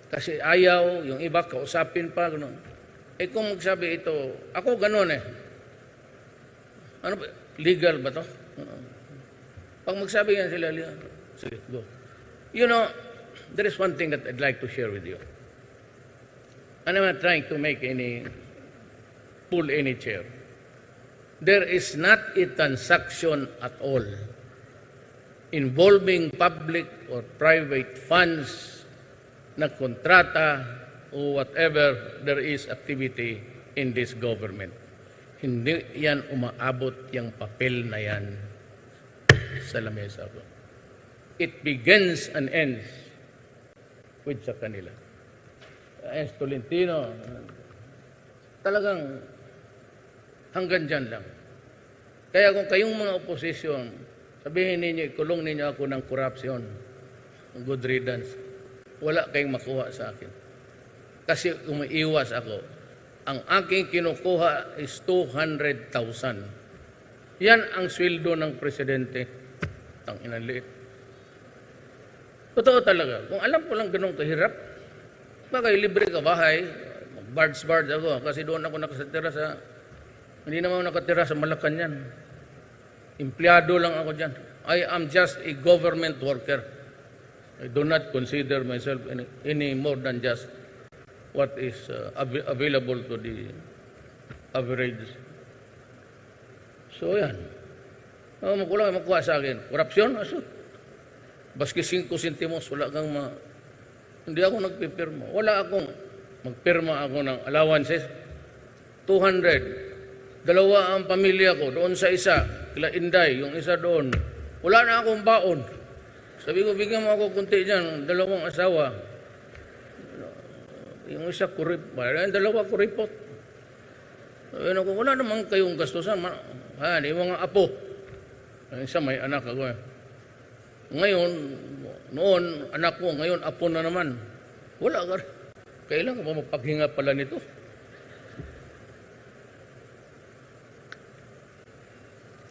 Kasi ayaw, yung iba kausapin pa, gano'n. Eh kung magsabi ito, ako gano'n eh. Ano ba, legal ba to? Pag magsabi yan sila, sige, go. You know, there is one thing that I'd like to share with you. And I'm not trying to make pull any chair. There is not a transaction at all involving public or private funds na kontrata o whatever there is activity in this government. Hindi yan umaabot yung papel na yan sa lamesa ko. It begins and ends with sa kanila. Tolentino, talagang hanggang dyan lang. Kaya kung kayong mga oposisyon, sabihin ninyo, ikulong ninyo ako ng corruption, good riddance, wala kayong makuha sa akin. Kasi umiiwas ako. Ang aking kinukuha is 200,000. Yan ang sweldo ng presidente. Ang inaliit. Totoo talaga. Kung alam ko lang ganun kahirap, bagay libre ka bahay, bards ako, kasi doon ako nakatira sa, hindi naman ako nakatira sa Malacanang. Empleyado lang ako dyan. I am just a government worker. I do not consider myself any more than just what is available to the average. So yan. Makulang makuha sa akin. Korupsyon? Baski 5 sentimos, wala kang hindi ako nagpipirma. Wala akong magpirma ako ng allowances. 200. Dalawa ang pamilya ko. Doon sa isa, kila Inday, yung isa doon. Wala na akong baon. Sabi ko, bigyan mo ako kunti dyan. 2 asawa. Yung isa kurip. Yung 2 kuripot. Sabi ko, wala naman kayong gastusan. Yung mga apo. Yung isa may anak ako. Ngayon, noon, anak ko. Ngayon, apo na naman. Wala ka. Kailan ka ba magpaghinga pala nito?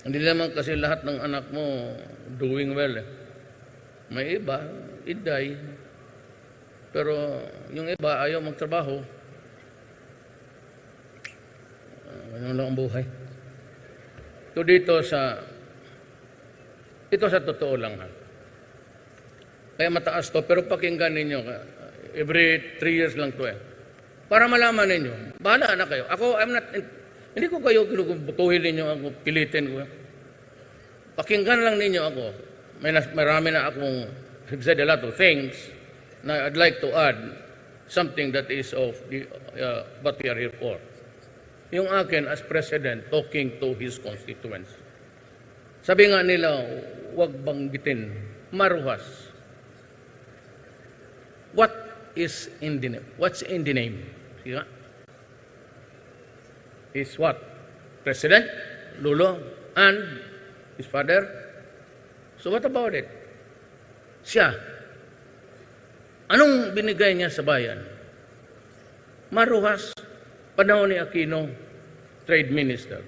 Hindi naman kasi lahat ng anak mo doing well. May iba, iday. Pero yung iba ayaw magtrabaho. Ganun lang ang buhay. Ito sa totoo lang. Kaya mataas to, pero pakinggan ninyo. Every 3 years lang to Para malaman ninyo. Bahala na kayo. Ako, hindi ko kayo kinubutuhin ninyo ako, pilitin ko. Pakinggan lang ninyo ako. Marami na akong said a lot of things na I'd like to add something that is of what we are here for. Yung akin as president talking to his constituents. Sabi nga nila, huwag banggitin, maruhas. What is in the name? What's in the name? Siya? Is what? President, Lolo, and his father. So what about it? Siya. Anong binigay niya sa bayan? Maruhas. Panahon ni Aquino, Trade Minister.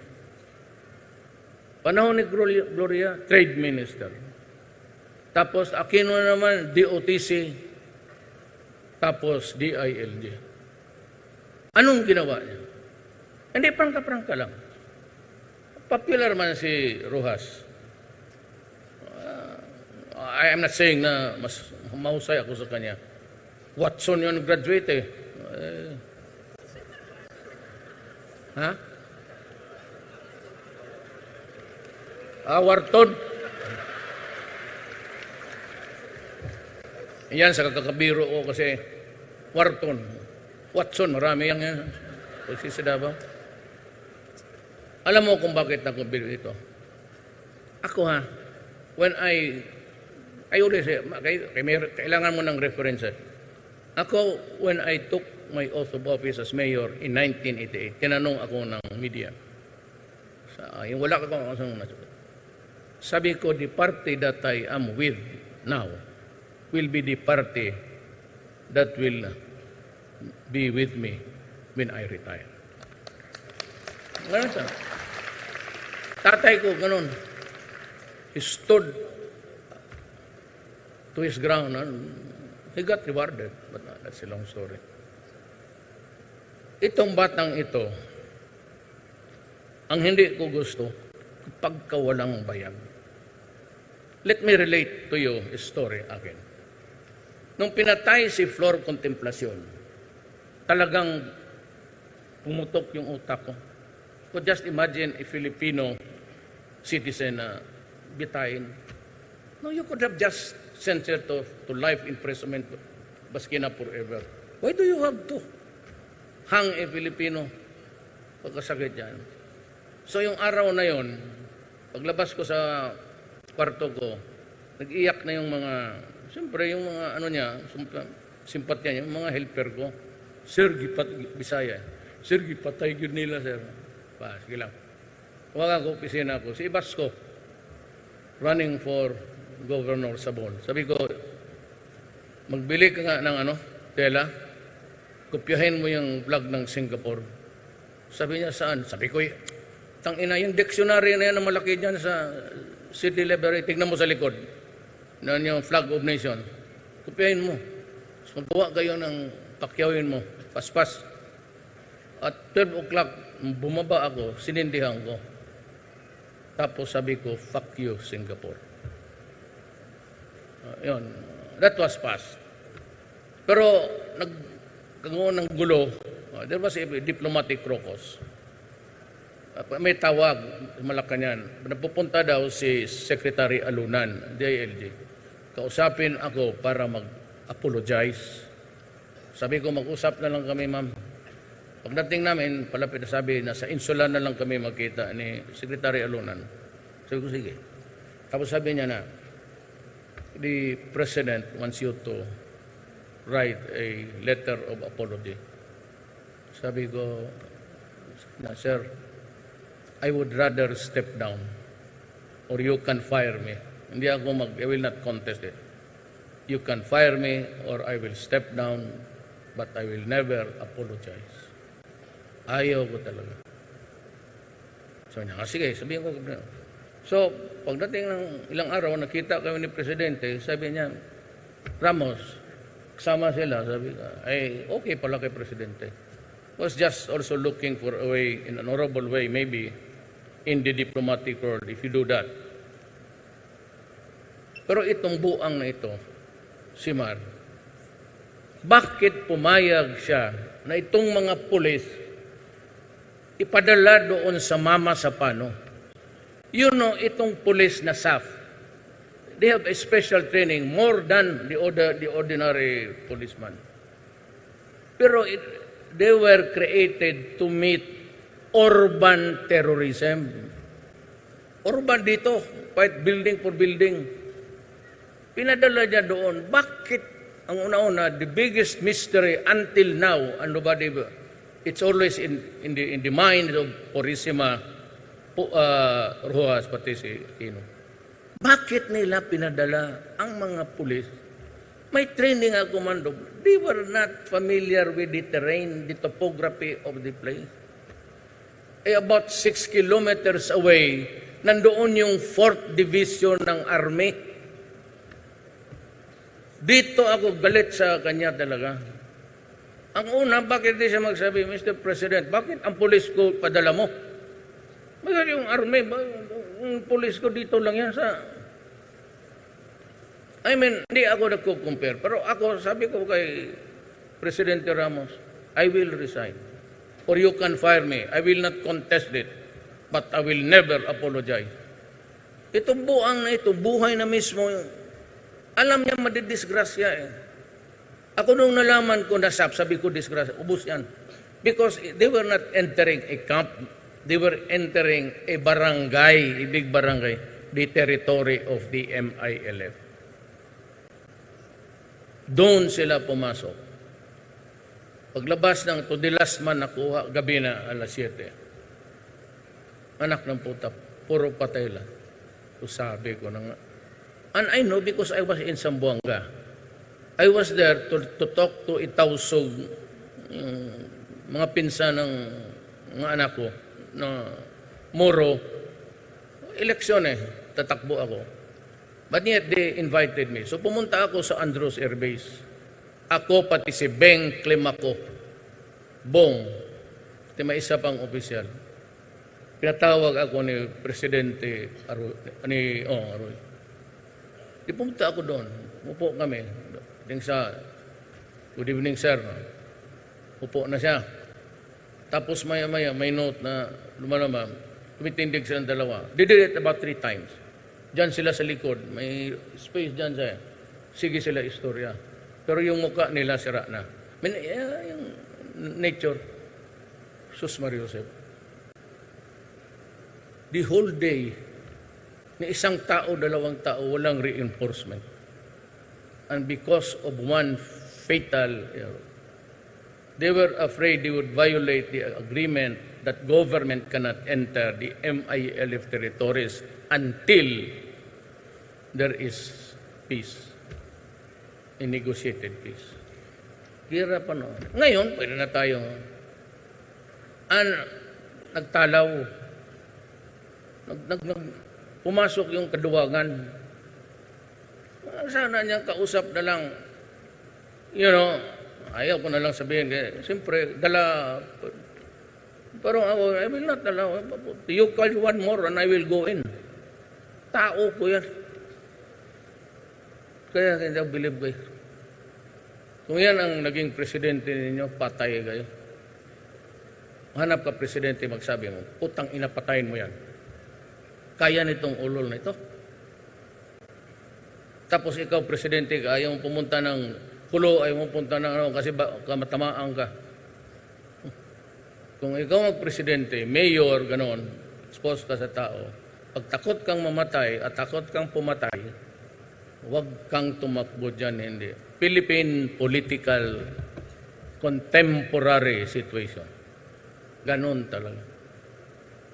Panahon ni Gloria, Trade Minister. Tapos Aquino naman, DOTC. Tapos DILG. Anong ginawa niya? Hindi, prangka-prangka lang. Popular man si Rojas. I am not saying na mas mahusay ako sa kanya. Watson yun graduate eh. Wharton. Yan sa kakabiro ko kasi Wharton. Watson, marami yan yan. Kasi sa Davao. Alam mo kung bakit ako biro ito? Ako when I always say, kailangan mo ng references. Ako, when I took my oath of office as mayor in 1988, tinanong ako ng media. Yung wala ka kung nasagot. Sabi ko, the party that I am with now will be the party that will be with me when I retire. Ganun siya. Tatay ko, ganun. He stood to his ground and he got rewarded. But that's a long story. Itong batang ito, ang hindi ko gusto, pagkawalang bayag. Let me relate to you a story again. Nung pinatay si Flor Contemplacion, talagang pumutok yung utak ko. So just imagine a Filipino citizen na bitayin. No, you could have just sentenced her to life imprisonment, baski na forever. Why do you have to hang a Filipino pagkasakit yan? So yung araw na yon, paglabas ko sa kwarto ko, nag-iyak na yung mga, siyempre yung mga ano niya, simpatya niya, yung mga helper ko. Sir, Bisaya. Sir, gipatay yun nila, sir. Sige lang. Tawagan ko, opisina ko, si Basco, running for governor sa Bon. Sabi ko, magbili ka nga ng tela, kopyahin mo yung flag ng Singapore. Sabi niya, saan? Sabi ko, tangina, yung dictionary na yan na malaki dyan sa City Library, tignan mo sa likod. Yan yung flag of nation. Kopyahin mo. Magawa kayo ng pakyawin mo. Paspas. At 12 o'clock, bumaba ako, sinindihan ko. Tapos sabi ko, fuck you, Singapore. Yun. That was fast. Pero, nagkaroon ng gulo. There was a diplomatic crocus. May tawag, Malacanang. Napupunta daw si Secretary Alunan, DILG. Kausapin ako para mag-apologize. Sabi ko, mag-usap na lang kami, ma'am. Pagdating namin, palapit na sabi, nasa insula na lang kami magkita ni Secretary Alunan. Sabi ko, sige. Tapos sabi niya na, the President wants you to write a letter of apology. Sabi ko, sir, I would rather step down or you can fire me. Hindi ako I will not contest it. You can fire me or I will step down, but I will never apologize. Ayaw ko talaga. So, sige, sabihin ko. So, pagdating ng ilang araw, nakita kami ni Presidente, sabi niya, Ramos, kasama sila, sabi ka, ay, okay pala kay Presidente. Was just also looking for a way, in an honorable way, maybe, in the diplomatic world, if you do that. Pero itong buang na ito, si Mar, bakit pumayag siya na itong mga pulis ipadala doon sa Mama sa Pano? You know, itong pulis na SAF, they have a special training more than the ordinary policeman. Pero they were created to meet urban terrorism. Urban dito, fight building for building. Pinadala niya doon. Bakit? Ang una-una, the biggest mystery until now, and nobody, it's always in the mind of Purisima Rojas, pati si Aquino. Bakit nila pinadala ang mga pulis? May training ang komando. They were not familiar with the terrain, the topography of the place. About 6 kilometers away, nandoon yung 4th Division ng Army. Dito ako galit sa kanya talaga. Ang una, bakit di siya magsabi, Mr. President, bakit ang pulis ko padala mo? Bakit yung army, yung pulis ko dito lang yan sa... I mean, hindi ako nagko-compare. Pero ako, sabi ko kay Presidente Ramos, I will resign. Or you can fire me. I will not contest it. But I will never apologize. Itong buang na ito, buhay na mismo. Alam niya madidisgrasya eh. Ako nung nalaman ko na sabi ko disgrasya, ubus yan. Because they were not entering a camp. They were entering a barangay, a big barangay, the territory of the MILF. Doon sila pumasok. Paglabas ng to the last man nakuha, gabi na, alas 7. Anak ng puta, puro patay lang. So sabi ko na nga. And I know because I was in Zamboanga. I was there to talk to Itausog, mga pinsan ng mga anak ko, na Moro. Eleksyon tatakbo ako. But yet they invited me. So pumunta ako sa Andros Air Base. Ako pati si Beng Climaco, Bong, at may isa pang opisyal. Pinatawag ako ni Presidente Arroy. Di pumunta ako doon. Upo kami. Good evening, sir. Upo na siya. Tapos maya-maya, may note na lumalama. Tumitindig silang dalawa. They did it about 3 times. Diyan sila sa likod. May space diyan siya. Sige sila istorya. Pero yung mukha nila sira na. Yung nature. Sus Mario Joseph. The whole day, ni isang tao, 2 tao, walang reinforcement. And because of one fatal error, they were afraid they would violate the agreement that government cannot enter the MILF territories until there is peace, a negotiated peace. Hirap ano. Ngayon, pwede na tayo. Nagtalaw. Pumasok yung kaduwagan. Sana niyang kausap na lang, ayaw ko na lang sabihin. Siyempre, dala. Pero ako, I will not allow. You call one more and I will go in. Tao ko yan. Kaya hindi ako believe kayo. Kung yan ang naging presidente ninyo, patay kayo. Hanap ka presidente, magsabi mo, putang ina, patayin mo yan. Kaya nitong ulol na ito. Tapos ikaw, presidente ka, ayaw mo pumunta ng kulo, ayaw mo pumunta ng kasi kamatamaan ka. Kung ikaw magpresidente, mayor, ganon, expose ka sa tao, pag takot kang mamatay at takot kang pumatay, huwag kang tumakbo dyan, hindi. Philippine political contemporary situation. Ganon talaga.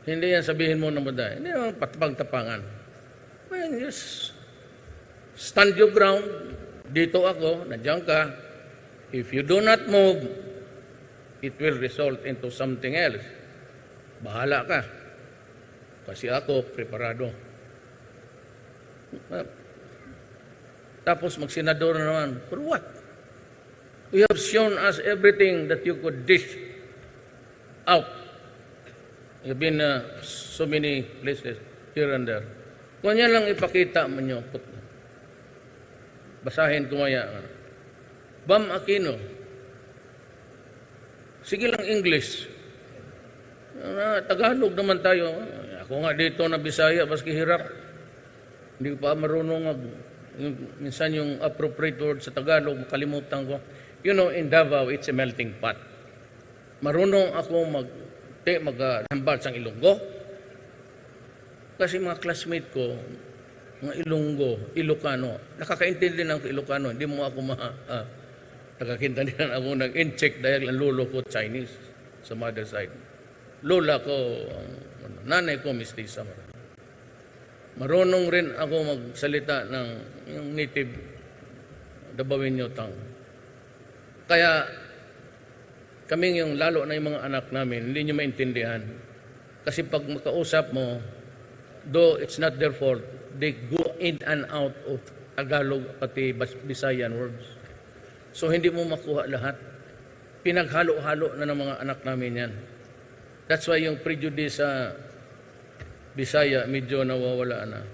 Hindi yan sabihin mo na maday. Hindi naman pagtapangan. Well, just stand your ground. Dito ako, nandiyan ka. If you do not move, it will result into something else. Bahala ka. Kasi ako, preparado. Tapos magsenador na naman. For what? You have shown us everything that you could dish out. You've been so many places here and there. Kung yan lang ipakita mo nyo, basahin ko maya. Bam Aquino. Sige lang English. Tagalog naman tayo. Ako nga dito na Bisaya, baski hirap. Hindi pa marunong minsan yung appropriate word sa Tagalog, makalimutan ko. In Davao, it's a melting pot. Marunong ako maghambal sa Ilonggo. Kasi mga classmate ko, mga Ilocano, nakakaintindi ng Ilocano, hindi mo ako nakakaintindihan ako ng in-check dahil ang lolo ko Chinese sa mother side. Lola ko, nanay ko mestiza. Marunong rin ako magsalita ng yung native Dabawenyo tongue. Kaya kaming yung lalo na yung mga anak namin, hindi nyo maintindihan. Kasi pag makausap mo, though it's not their fault, they go in and out of Tagalog pati Bisayan words. So hindi mo makuha lahat. Pinaghalo-halo na ng mga anak namin yan. That's why yung prejudice sa Bisaya medyo nawawala na.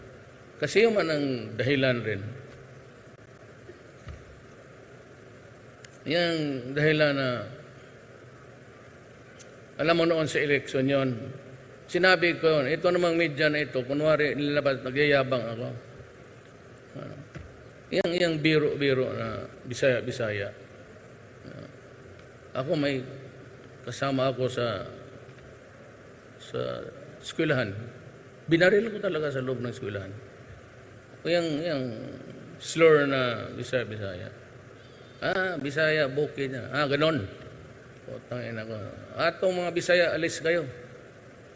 Kasi yung manang dahilan rin. Yung dahilan na alam mo noon sa eleksyon yon, sinabi ko yun, ito namang media na ito, kunwari nilabas, nagyayabang ako. Yung biro-biro na Bisaya. Ako may kasama ako sa eskwelahan. Binaril ko talaga sa loob ng eskwelahan. Yung slur na Bisaya. Bisaya, bukid na. Ganon. Tangin ako. Atong mga Bisaya, alis kayo.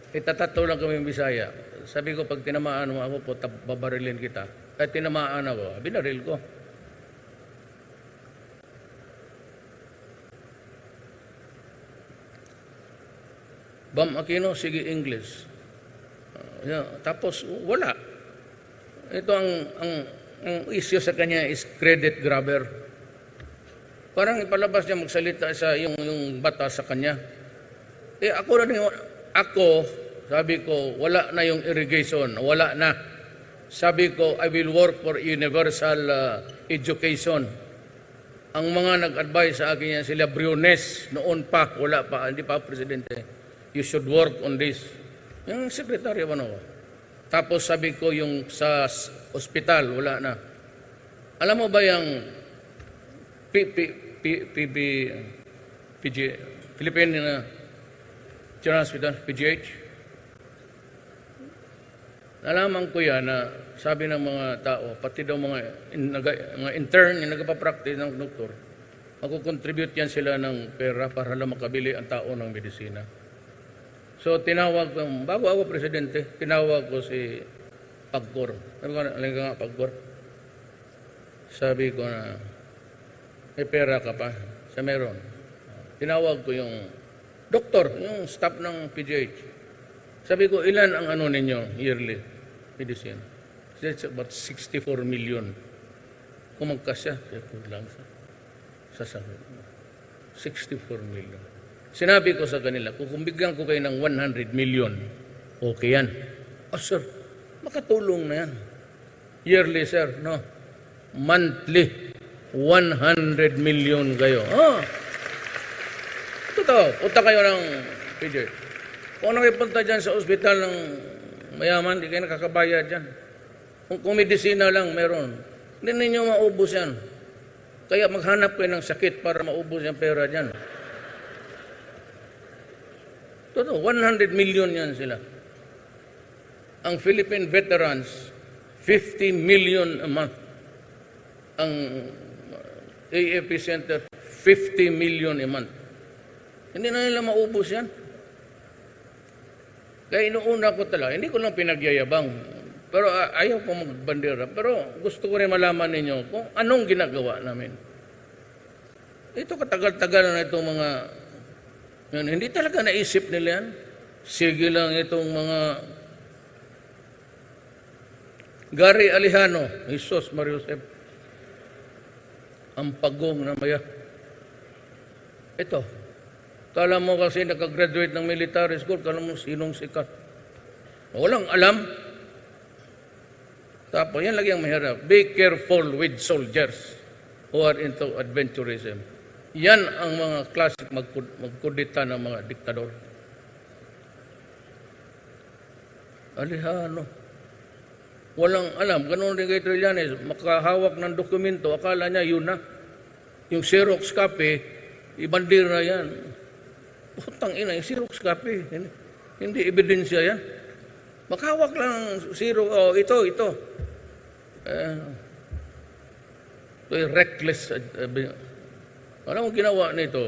Itatatlo lang kami Bisaya. Sabi ko, pag tinamaan mo ako po, babarilin kita. Kahit tinamaan ako, binaril ko. Bam Aquino, sige English. Tapos, wala. Ito ang issue sa kanya is credit grabber. Parang ipalabas niya magsalita sa yung bata sa kanya. Sabi ko, wala na yung irrigation, wala na. Sabi ko, I will work for universal education. Ang mga nag-advise sa akin yan, sila Briones, noon pa, wala pa, hindi pa presidente. You should work on this. Yung sekretaryo, Tapos sabi ko, yung sa ospital, wala na. Alam mo ba yung Philippine General Hospital, PGH? Nalaman ko yan na sabi ng mga tao, pati daw mga intern yung nagpapractice ng doktor, magkukontribute yan sila ng pera para lang makabili ang tao ng medisina. So tinawag ko, bago ako presidente, tinawag ko si Pagcor. Sabi ko, alin ka nga Pagcor? Sabi ko na, may pera ka pa? Sa meron. Tinawag ko yung doktor, yung staff ng PGH. Sabi ko, ilan ang ano ninyo yearly medicine? That's about 64 million. Kung magkasya, lang sa sagot. 64 million. Sinabi ko sa kanila, kung bigyan ko kayo ng 100 million, okay yan. Oh, sir, makatulong na yan. Yearly, sir, no? Monthly, 100 million kayo. Totoo, punta kayo ng PJ. Kung nakipunta dyan sa ospital ng mayaman, di kayo nakakabayad dyan. Kung medisina lang meron, hindi ninyo maubos yan. Kaya maghanap kayo ng sakit para maubos yung pera dyan. Totoo, 100 million yan sila. Ang Philippine veterans, 50 million a month. Ang AFP Center, 50 million a month. Hindi na nila maubos yan. Kaya inuuna ko talaga, hindi ko lang pinagyayabang. Pero ayaw ko magbandera. Pero gusto ko rin malaman ninyo kung anong ginagawa namin. Ito katagal-tagal na itong mga yun, hindi talaga naisip nila yan. Sige lang itong mga Gary Alejano, Jesus Mariusep, ang pagong na maya. Ito, kala mo kasi nakagraduate ng military school, kala mo sinong sikat. Walang alam. Tapos, yan lagi ang mahirap. Be careful with soldiers who are into adventurism. Yan ang mga classic magkudita ng mga diktador. Alejano. Walang alam. Ganun rin kay Trillanes. Makahawak ng dokumento. Akala niya yun na. Yung Xerox copy, ibandir na yan. Putang ina, yung Xerox copy. Hindi ebidensya yan. Makahawak lang ng Xerox. Oh, ito. Ito yung reckless. Alam mo ginawa nito?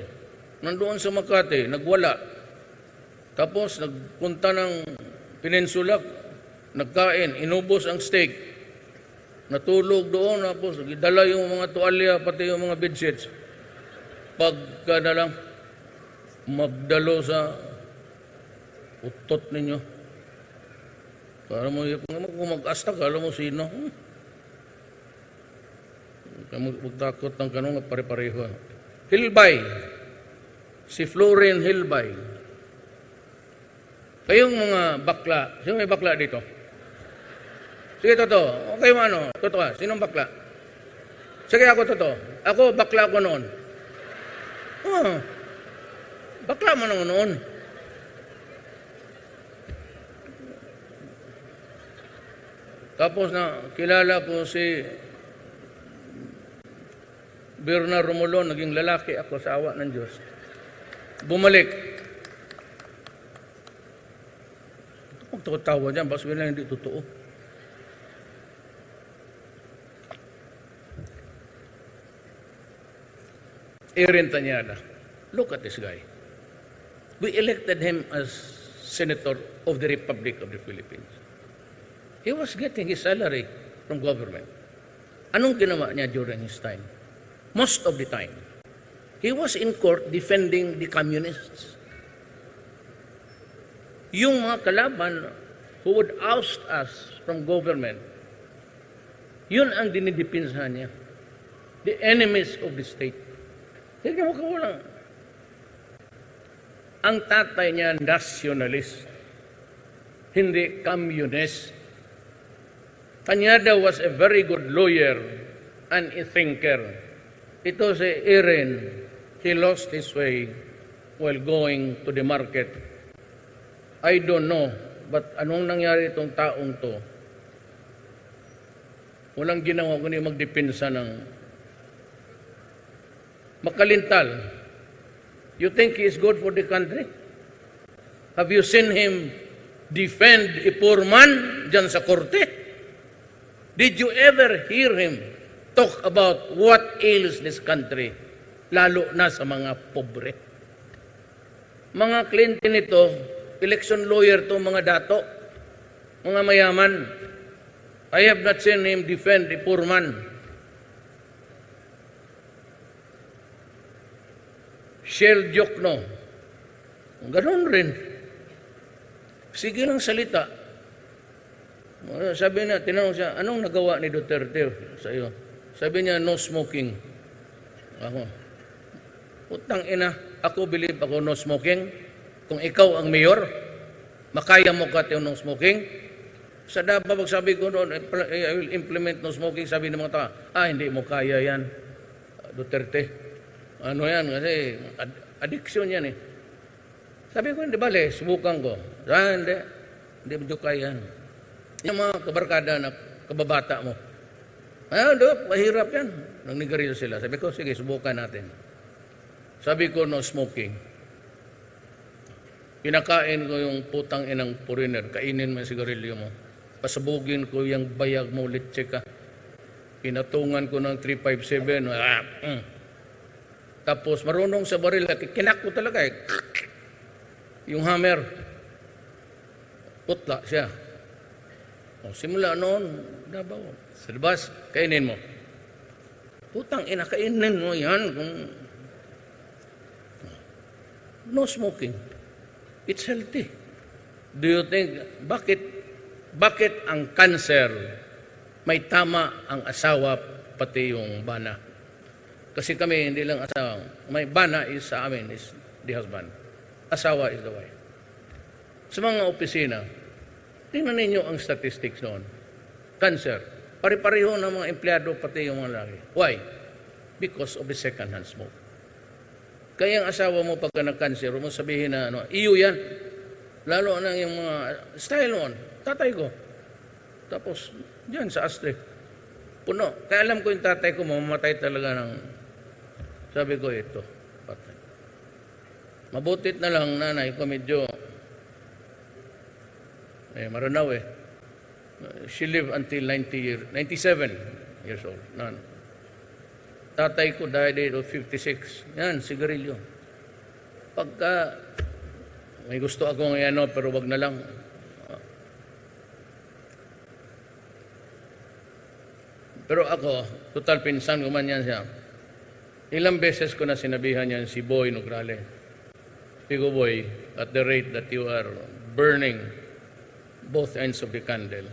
Nandoon sa Makati, nagwala. Tapos nagpunta ng Peninsula, nagkain, inubos ang steak. Natulog doon, tapos dala yung mga tuwalya, pati yung mga bedsheets. Pagka na lang, magdalo sa utot ninyo. Para mo, kung mag-asta, kala mo sino. Magtakot ng kanong pare-pareho. Hilbay. Si Florin Hilbay. Kayong mga bakla. Sino may bakla dito? Sige, totoo. Okay mo ano? Totoo. Sinong bakla? Sige, ako totoo. Ako, bakla ko noon. Bakla mo noon. Tapos na kilala ko si Bernard Romulo, naging lalaki ako sa awa ng Diyos. Bumalik. Huwag tawa dyan, basta lang hindi totoo. Aaron Tanyada. Look at this guy. We elected him as Senator of the Republic of the Philippines. He was getting his salary from government. Anong ginawa niya during his time? Most of the time, he was in court defending the communists. Yung mga kalaban who would oust us from government, yun ang dinidipinsahan niya. The enemies of the state. Tignan mo kawalang. Ang tatay niya, nationalist. Hindi communist. Tanyada was a very good lawyer and a thinker. Ito si Aaron, he lost his way while going to the market. I don't know, but anong nangyari itong taong to? Walang ginawa kundi magdepensa ng makalintal. You think he is good for the country? Have you seen him defend a poor man dyan sa korte? Did you ever hear him talk about what ails this country, lalo na sa mga pobre? Mga kliyente nito, election lawyer to mga dato, mga mayaman. I have not seen him defend a poor man. Shell Diokno, ganon rin. Sige lang salita. Sabi na, tinanong siya, anong nagawa ni Duterte sa iyo? Sabi niya, no smoking. Ako, utang ina, ako believe ako no smoking. Kung ikaw ang mayor, makaya mo ka no smoking? Sa Davao, sabi ko noon, I will implement no smoking, sabi ng mga tao, hindi mo kaya yan, Duterte. Ano yan, kasi addiction yan eh. Sabi ko, hindi bale, subukan ko. Hindi mo kaya yan. Yung mga kabarkada na kababata mo, mahirap yan. Nang nigarilyo sila. Sabi ko, sige, subukan natin. Sabi ko, no smoking. Pinakain ko yung putang inang foreigner. Kainin mo yung sigarilyo mo. Pasabugin ko yung bayag mo, litse ka. Pinatungan ko ng 357. Tapos marunong sa baril. Kinak ko talaga eh. Yung hammer. Putla siya. Simula noon, Davao. Sa labas, kainin mo. Putang ina, kainin mo yan. No smoking. It's healthy. Do you think, bakit ang cancer may tama ang asawa pati yung bana? Kasi kami hindi lang asawa. May bana is sa amin, is the husband. Asawa is the wife. Sa mga opisina, tingnan ninyo ang statistics noon. Cancer. Pare-pareho ng mga empleyado pati yung mga lalaki. Why? Because of the second-hand smoke. Kaya ang asawa mo pagka nag-cancer, mo sabihin na, iyo yan. Lalo na yung mga style noon. Tatay ko. Tapos, dyan sa ashtray. Puno. Kaya alam ko yung tatay ko, mamamatay talaga ng, sabi ko, ito. Patay. Mabutit na lang, nanay ko medyo, maranaw eh. She lived until 97 years old. Tatay ko died of 56. Yan, sigarilyo. Pagka, may gusto ako ngayon, pero wag na lang. Pero ako, total pinsan ko man yan siya. Ilang beses ko na sinabihan yan si Boy Nograle. Pigo Boy, at the rate that you are burning both ends of the candle,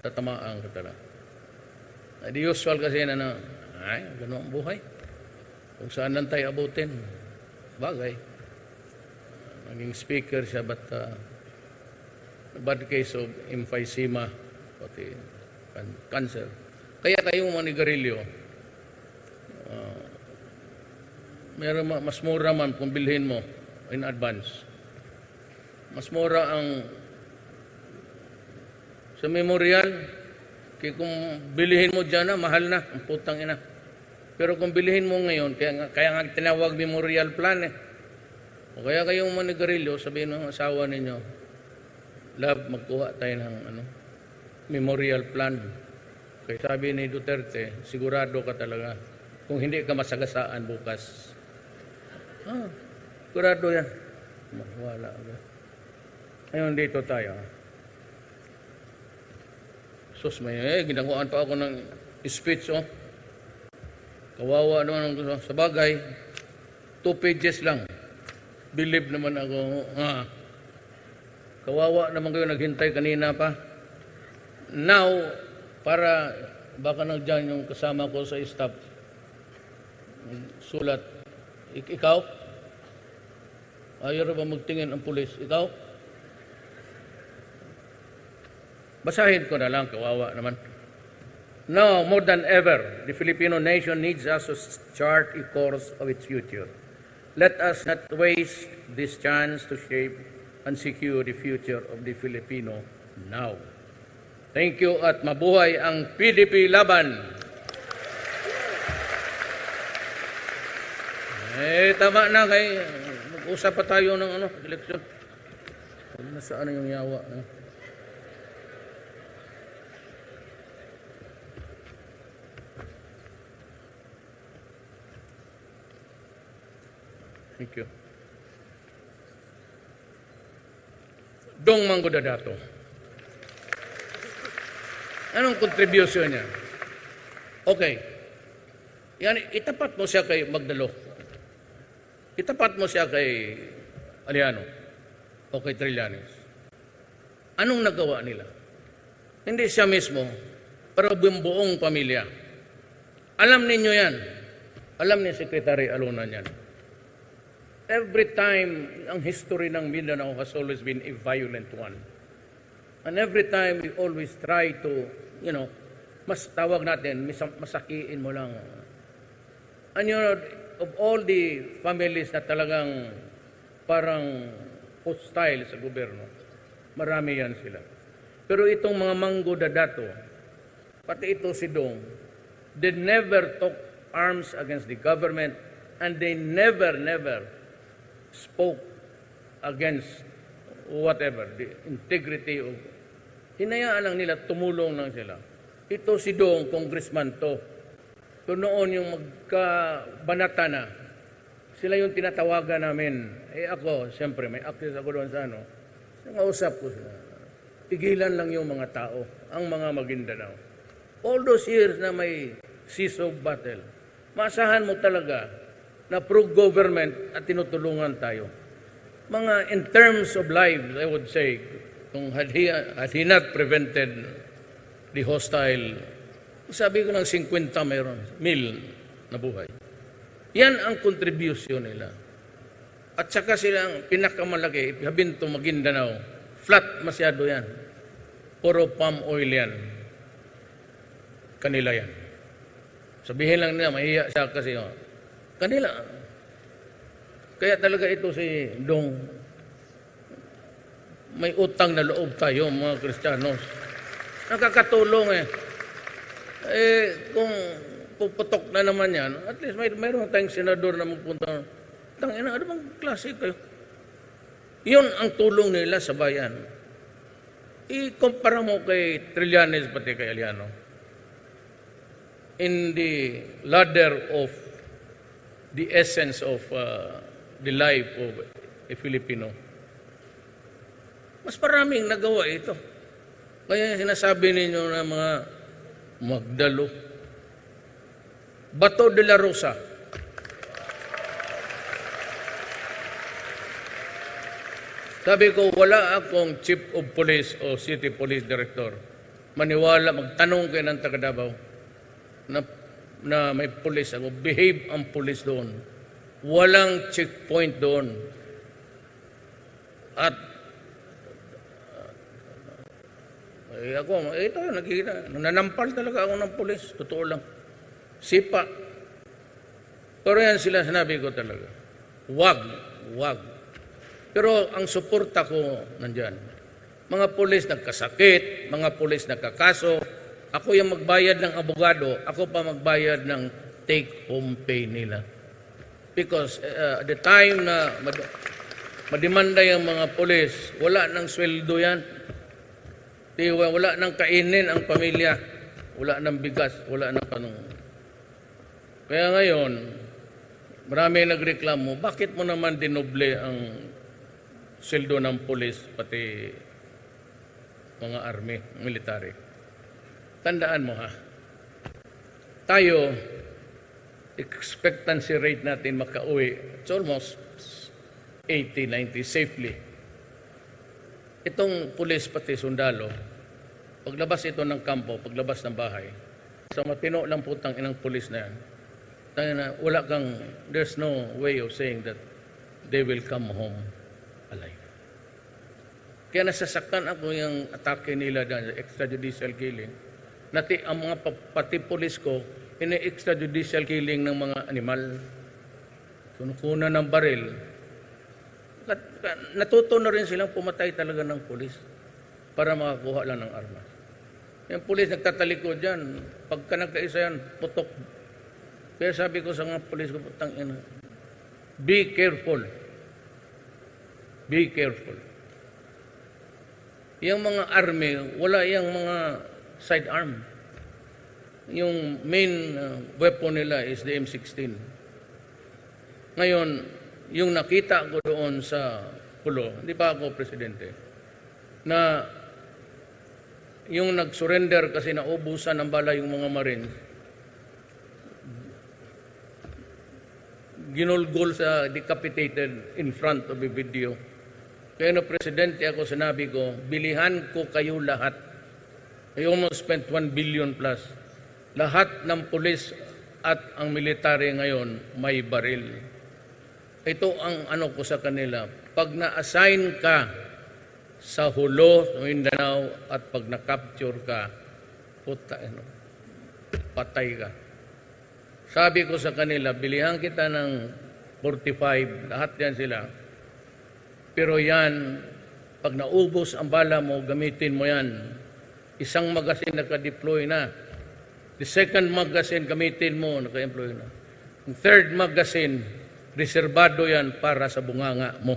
tatamaan ka talaga. The usual kasi na gano'n ang buhay. Kung saan lang tayo abutin, bagay. Naging speaker siya, but bad case of emphysema, pati cancer. Kaya kayong manigarilyo, mas mura man kung bilhin mo in advance. Mas mura ang sa memorial, kaya kung bilihin mo dyan mahal na, ang putang ina. Pero kung bilihin mo ngayon, kaya nga tinawag memorial plan eh. O kaya kayong manigarilyo, sabihin ng asawa ninyo, love, magkuha tayo ng memorial plan. Kaya sabi ni Duterte, sigurado ka talaga kung hindi ka masagasaan bukas. Sigurado yan. Wala. Ngayon dito tayo. Sus, ginagawa pa ako ng speech, Kawawa naman sa bagay. 2 pages lang. Believe naman ako, Kawawa naman kayo naghintay kanina pa. Now, para baka nagdyan yung kasama ko sa staff, sulat, ikaw? Ayaw ba magtingin ang pulis? Ikaw? Basahin ko na lang, kawawa naman. Now, more than ever, the Filipino nation needs us to chart a course of its future. Let us not waste this chance to shape and secure the future of the Filipino now. Thank you at mabuhay ang PDP laban. Tama na kay mag-usap pa tayo ng eleksyon. Nasaan yung yawa? Thank you. Dong Mangudadato. Anong contribution niya? Okay. Yan, itapat mo siya kay Magdalo. Itapat mo siya kay Aliano o kay Trillanes. Anong nagawa nila? Hindi siya mismo, pero buong pamilya. Alam ninyo yan. Alam ni Secretary Alona yan. Every time, ang history ng Mindanao has always been a violent one. And every time, we always try to, mas tawag natin, masakiin mo lang. And of all the families na talagang parang hostile sa gobyerno, marami yan sila. Pero itong mga Mangudadato, pati ito si Dong, they never took arms against the government and they never spoke against whatever, the integrity of... Hinayaan lang nila, tumulong lang sila. Ito si Dong, congressman to. So noon yung magkabanata na, sila yung tinatawagan namin. Ako, siyempre, may access ako doon sa ano. Nangausap ko sila. Pigilan lang yung mga tao, ang mga Maguindanao. All those years na may cease of battle, maasahan mo talaga na pro-government at tinutulungan tayo. Mga in terms of lives, I would say, kung had he not prevented the hostile, sabi ko ng 50 mayroon, mil na buhay. Yan ang contribution nila. At saka silang pinakamalaki, Habinto, Maguindanao, flat masyado yan. Puro palm oil yan. Kanila yan. Sabihin lang nila, mahiya siya kasi, kanila. Kaya talaga ito si Dong, may utang na loob tayo, mga Kristiyanos. Nakakatulong kung puputok na naman yan, at least mayroon tayong senador na magpunta. Tangina, ano bang klase kayo? Yun ang tulong nila sa bayan. Ikumpara mo kay Trillanes pati kay Aliano. In the ladder of the essence of the life of a Filipino. Mas maraming nagawa ito. Kaya sinasabi ninyo na mga Magdalo, Bato de la Rosa, sabi ko, wala akong chief of police o city police director. Maniwala, magtanong kayo ng taga Davao na may police ako. Behave ang police doon. Walang checkpoint doon. At ako, ito, nakikita. Nanampal talaga ako ng pulis. Totoo lang. Sipa. Pero yan sila sinabi ko talaga. Wag. Pero ang suporta ko nandyan. Mga pulis nagkasakit, mga pulis nagkakaso. Ako yung magbayad ng abogado. Ako pa magbayad ng take-home pay nila. Because at the time na mademanda yung mga pulis, wala nang sweldo yan. Wala nang kainin ang pamilya. Wala nang bigas. Wala nang panong. Kaya ngayon, marami nagreklamo, bakit mo naman dinoble ang sweldo ng pulis, pati mga army, military? Tandaan mo tayo, expectancy rate natin makauwi, it's almost 80, 90 safely. Itong pulis pati sundalo, paglabas ito ng kampo, paglabas ng bahay, sa matino lang putang inang pulis na yan, wala kang, there's no way of saying that they will come home alive. Kaya nasasaktan ako yung atake nila dyan, extrajudicial killing. Ang mga pati pulis ko, ini-extrajudicial killing ng mga animal. Kunukuna ng baril. Natuto na rin silang pumatay talaga ng pulis para makakuha lang ng armas. Yung pulis nagtatalikod dyan, pagka nagkaisa yan, putok. Kaya sabi ko sa mga pulis ko, be careful. Be careful. Yung mga army, wala yung mga sidearm. Yung main weapon nila is the M16. Ngayon, yung nakita ko doon sa Pulo, hindi pa ako presidente, na yung nag-surrender kasi naubusan ng bala yung mga Marines, ginulgol sa decapitated in front of the video. Kaya na presidente ako, sinabi ko, bilihan ko kayo lahat. I almost spent 1 billion plus. Lahat ng pulis at ang military ngayon may baril. Ito ang ano ko sa kanila. Pag na-assign ka sa Hulo, Mindanao, at pag na-capture ka, patay ka. Sabi ko sa kanila, bilihan kita ng 45, lahat yan sila. Pero yan, pag naubos ang bala mo, gamitin mo yan. Isang magazine naka-deploy na. The second magazine, gamitin mo, naka-employ na. Ang third magazine, reserbado yan para sa bunganga mo.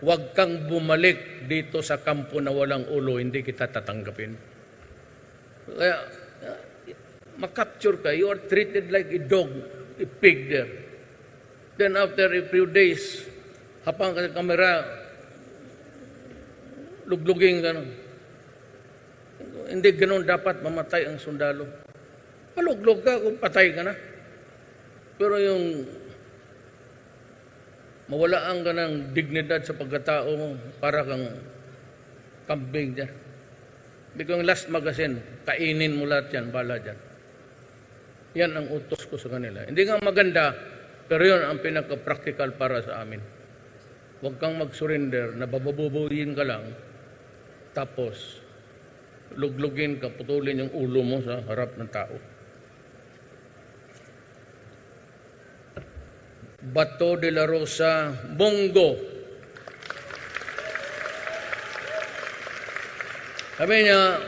Huwag kang bumalik dito sa kampo na walang ulo, hindi kita tatanggapin. Kaya, makapture ka, you are treated like a dog, a pig there. Then after a few days, hapang ka sa kamera, lugluging gano'n. Hindi gano'n dapat mamatay ang sundalo. Paluglog ka kung patay ka na. Pero yung mawalaan ka ng dignidad sa pagkatao mo, para kang kambing dyan. Biglang last magazine, kainin mo lahat yan, bala dyan. Yan ang utos ko sa kanila. Hindi nga maganda, pero yun ang pinaka-practical para sa amin. Huwag kang mag-surrender, nabababubuyin ka lang, tapos luglugin ka, putulin yung ulo mo sa harap ng tao. Bato de la Rosa, Bongo. Sabi niya,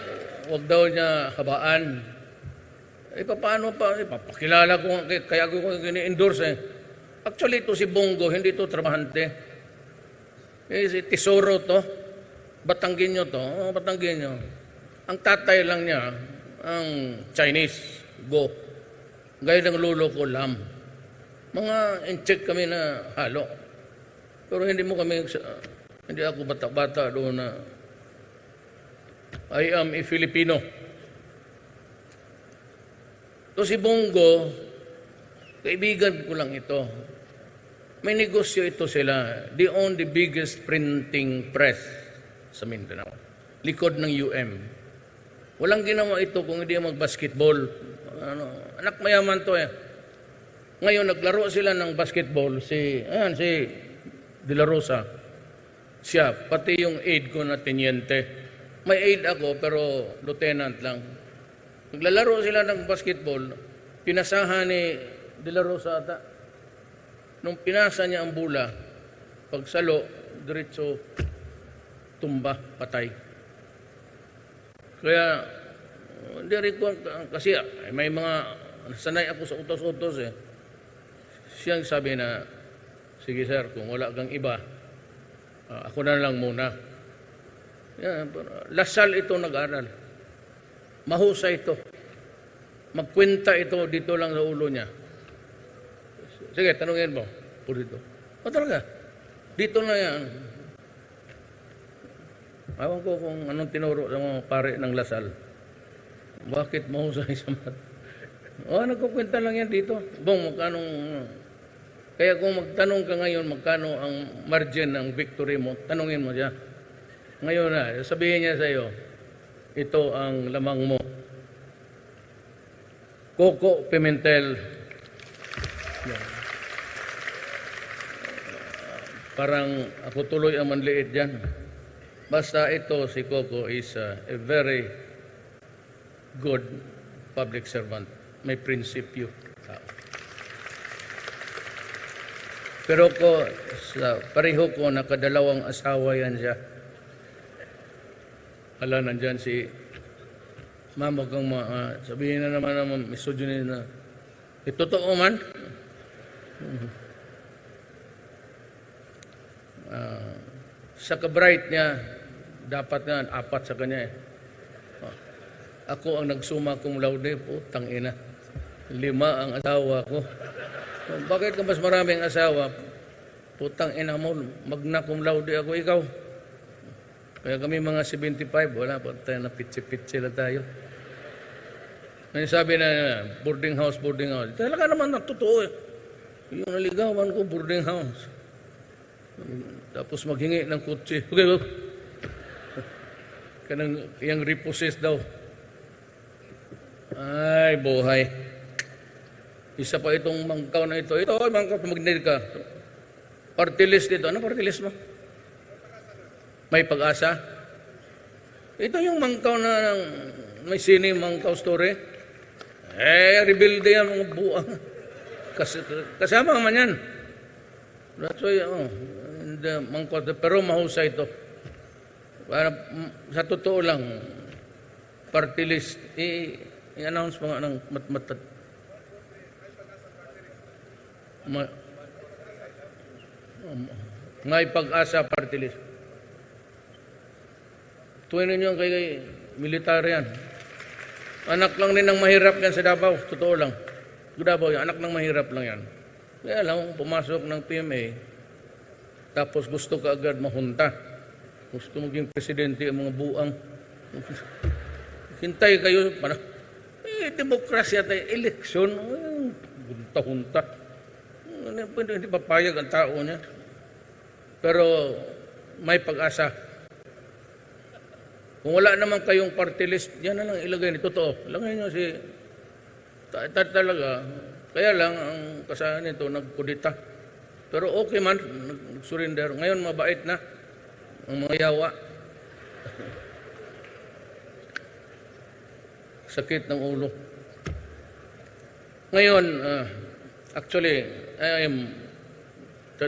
huwag daw niya habaan. Paano pa? Papakilala ko, kaya ko gini-endorse eh. Actually, ito si Bongo, hindi ito trabahante. Si Tesoro to. Batangginyo to. Batangginyo. Ang tatay lang niya, ang Chinese, Go. Gaya ng lolo ko, Lam. Mga in-check kami na halo. Pero hindi ako bata-bata doon na I am a Filipino. So si Bongo, kaibigan ko lang ito. May negosyo ito sila. They own the biggest printing press sa Mindanao. Likod ng UM. Walang ginawa ito kung hindi mag-basketball. Anak mayaman to eh. Ngayon, naglaro sila ng basketball. Si De La Rosa. Siya, pati yung aide ko na tenyente. May aide ako, pero lieutenant lang. Naglalaro sila ng basketball. Pinasahan ni De La Rosa ata. Nung pinasa niya ang bola, pagsalo, diretso, tumba, patay. Kaya, hindi rin ko, kasi may mga, sanay ako sa utos-utos eh. Siyang sabi na, sige sir, kung wala kang iba, ako na lang muna. Yan, Lasal ito nag-aral. Mahusay ito. Magkwenta ito dito lang sa ulo niya. Sige, tanungin mo. Po dito. O talaga, dito na yan. Awan ko kung anong tinuro sa mga pare ng Lasal. Bakit mahusay sa mat? Nagkukwenta lang yan dito. Magkanong... Kaya kung magtanong ka ngayon, magkano ang margin ng victory mo, tanungin mo siya. Ngayon na, sabihin niya sa iyo, ito ang lamang mo. Coco Pimentel. Parang ako tuloy ang manliit dyan. Basta ito, si Coco is a very good public servant. May prinsipyo. Pero pareho ko, nakadalawang asawa yan siya. Hala, nandyan si Mama kang sabihin na naman misogyny na, totoo man. Sa kabright niya, dapat nga, 4 sa kanya eh. Ako ang nagsuma cum laude, putang ina. 5 ang asawa ko. Bakit ka mas maraming asawa? Putang ina mo, magna cum laude ako, ikaw. Kaya kami mga 75, wala pa tayo na pitsi-pitsi lang tayo. May sabi na boarding house. Talaga naman totoo eh. Yung naligawan ko, boarding house. Tapos maghingi ng kutsi. Okay, well, kanang yung repossess daw. Ay, buhay. Isa pa itong mangkaw na ito. Ito, mangkaw, magnet ka. Party list dito. Ano party list mo? May pag-asa? Ito yung mangkaw na may sini mangkaw story. Rebuild yan mga buang. Kasama man yan. That's why, mangkaw. Pero mahusay ito. Para, sa totoo lang, party list, i-announce pa nga ng matmatat. May pag-asa party list. Tuwin ninyo kay militar yan. Anak lang din ng mahirap yan sa Davao. Totoo lang. Sa Davao yan, anak ng mahirap lang yan. Kaya lang, pumasok ng PMA, tapos gusto ka agad mahunta. Gusto maging presidente ang mga buang. Hintay kayo. Demokrasya tayo. Eleksyon. Hunta-hunta. Hindi papayag ang tao niya. Pero may pag-asa. Kung wala naman kayong party list, yan na lang ilagay nito. Totoo. Ilagay nyo si... Talaga. Kaya lang, ang kasalanan nito, nagkudita. Pero okay man, nag-surrender. Ngayon, mabait na. Ang mga yawa. Sakit ng ulo. Ngayon, actually, I am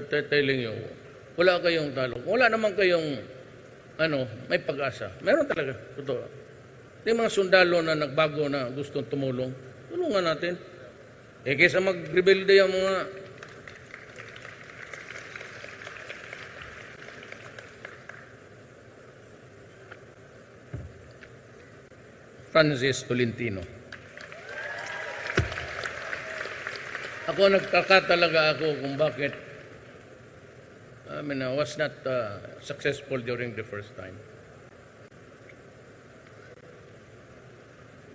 telling you, wala kayong talo. Wala naman kayong may pag-asa. Meron talaga. Totoo. Yung mga sundalo na nagbago na gustong tumulong, tulungan natin. Kaysa mag-rebelde yung mga Francis Tolentino. Ako nagkakatalaga ako kung bakit I was not successful during the first time.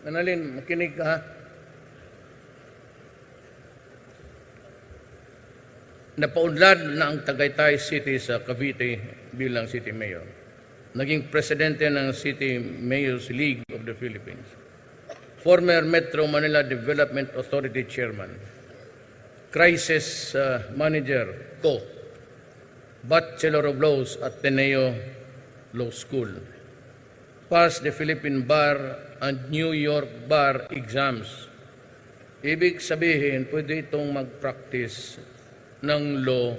Manalin, makinig ka ha. Napaunlad na ang Tagaytay City sa Cavite bilang City Mayor. Naging presidente ng City Mayors League of the Philippines. Former Metro Manila Development Authority Chairman. Crisis Manager ko. Bachelor of Laws at Ateneo Law School. Passed the Philippine Bar and New York Bar exams. Ibig sabihin, pwede itong mag-practice ng law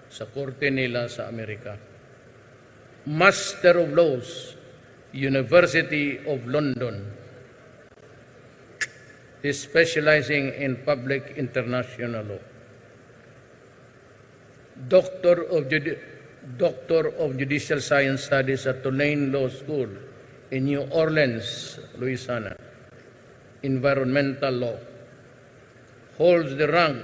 sa korte nila sa Amerika. Master of Laws, University of London. Is specializing in public international law. Doctor of Judicial Science Studies at Tulane Law School in New Orleans, Louisiana. Environmental Law. Holds the rank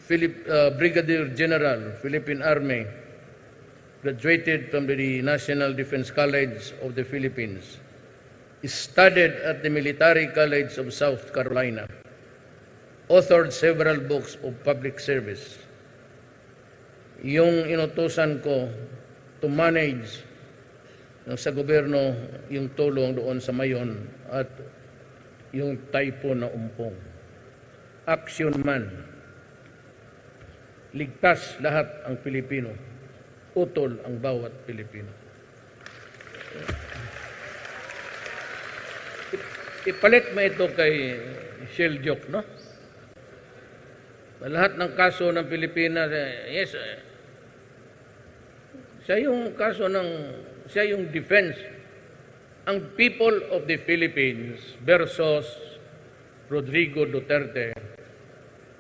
Brigadier General, Philippine Army. Graduated from the National Defense College of the Philippines. Studied at the Military College of South Carolina. Authored several books of public service. Yung inutusan ko to manage sa gobyerno yung tulong doon sa Mayon at yung typhoon na umpong. Action man. Ligtas lahat ang Pilipino. Utol ang bawat Pilipino. Ipalit mo ito kay Shell Joke, no? Lahat ng kaso ng Pilipinas, yes, siya yung defense. Ang people of the Philippines versus Rodrigo Duterte,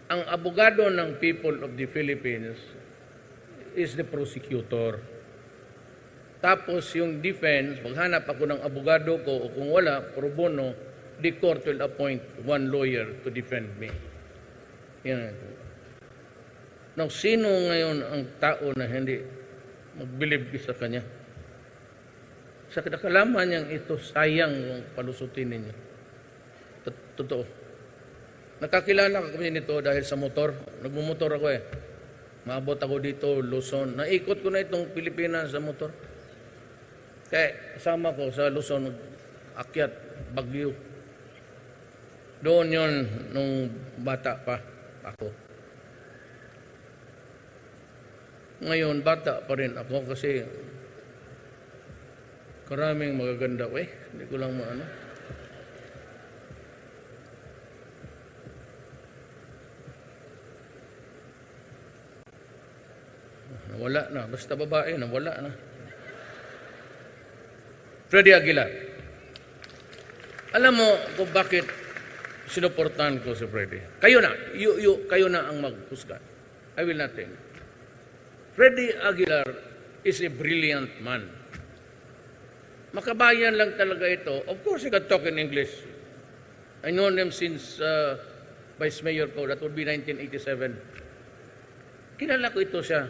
ang abogado ng people of the Philippines is the prosecutor. Tapos yung defense, maghanap ako ng abogado ko, o kung wala, pro bono, the court will appoint one lawyer to defend me. Yan. Now, sino ngayon ang tao na hindi mag-believe sa kanya? Sa kinakalaman niyang ito, sayang yung palusutin ninyo. Totoo. Nakakilala kami nito dahil sa motor. Nagmumotor ako eh. Maabot ako dito, Luzon. Naikot ko na itong Pilipinas sa motor. Kaya kasama ko sa Luzon, akyat, Bagyo. Doon yon nung bata pa ako. Ngayon, bata pa rin ako kasi karaming magaganda. Hindi ko lang maano. Nawala na. Basta babae, nawala na. Freddy Aguilar. Alam mo kung bakit sinuportahan ko si Freddy? Kayo na. Kayo na ang maghusga. I will not tell you. Freddy Aguilar is a brilliant man. Makabayan lang talaga ito. Of course, he can talk in English. I known him since Vice Mayor ko. That would be 1987. Kilala ko ito siya.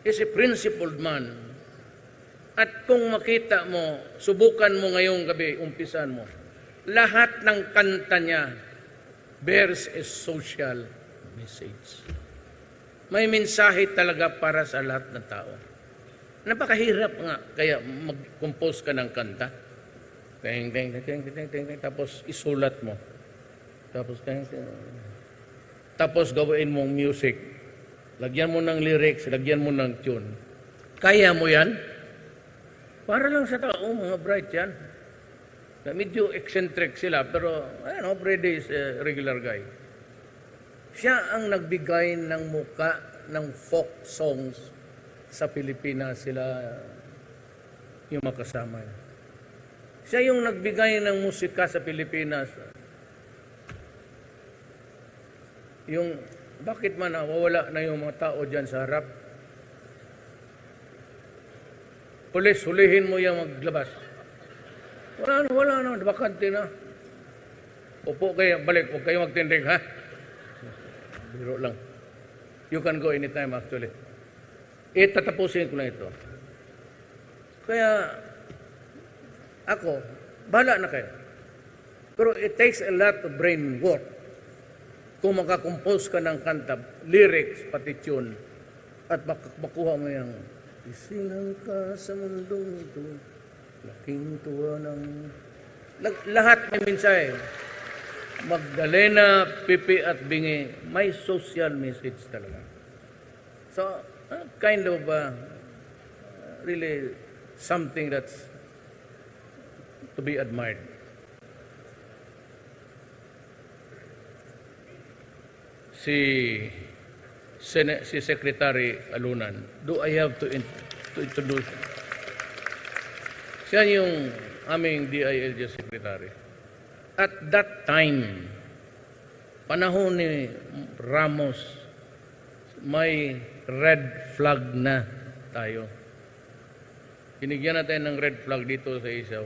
He's a principled man. At kung makita mo, subukan mo ngayong gabi, umpisan mo, lahat ng kanta niya bears a social message. May mensahe talaga para sa lahat ng tao. Napakahirap nga kaya mag-compose ka ng kanta. Ting, ting, ting, ting, ting, ting, tapos isulat mo. Tapos gawin mong music. Lagyan mo ng lyrics, lagyan mo ng tune. Kaya mo yan? Para lang sa tao, mga bright yan. Medyo eccentric sila, pero Freddy is a regular guy. Siya ang nagbigay ng muka ng folk songs sa Pilipinas, sila yung makasama niya. Siya yung nagbigay ng musika sa Pilipinas. Yung, bakit man nawawala na yung mga tao dyan sa harap? Pulis, hulihin mo yung maglabas. Wala na, bakante na. Upo kayo, balik, huwag kayo magtindig, ha? Biro lang. You can go anytime, actually. Tatapusin ko na ito. Kaya, ako, bahala na kayo. Pero it takes a lot of brain work. Kung makakompose ka ng kanta, lyrics, pati tune, at makuha mo yung isilang ka sa mundong ito, laking tuwa ng... Lahat may mensahe. Magdalena, Pipi at Bingi, may social message talaga. So, kind of really something that's to be admired. Si Secretary Alunan, do I have to introduce? Siya yung aming DILG Secretary. At that time, panahon ni Ramos, may red flag na tayo. Binigyan natin ng red flag dito sa Isaw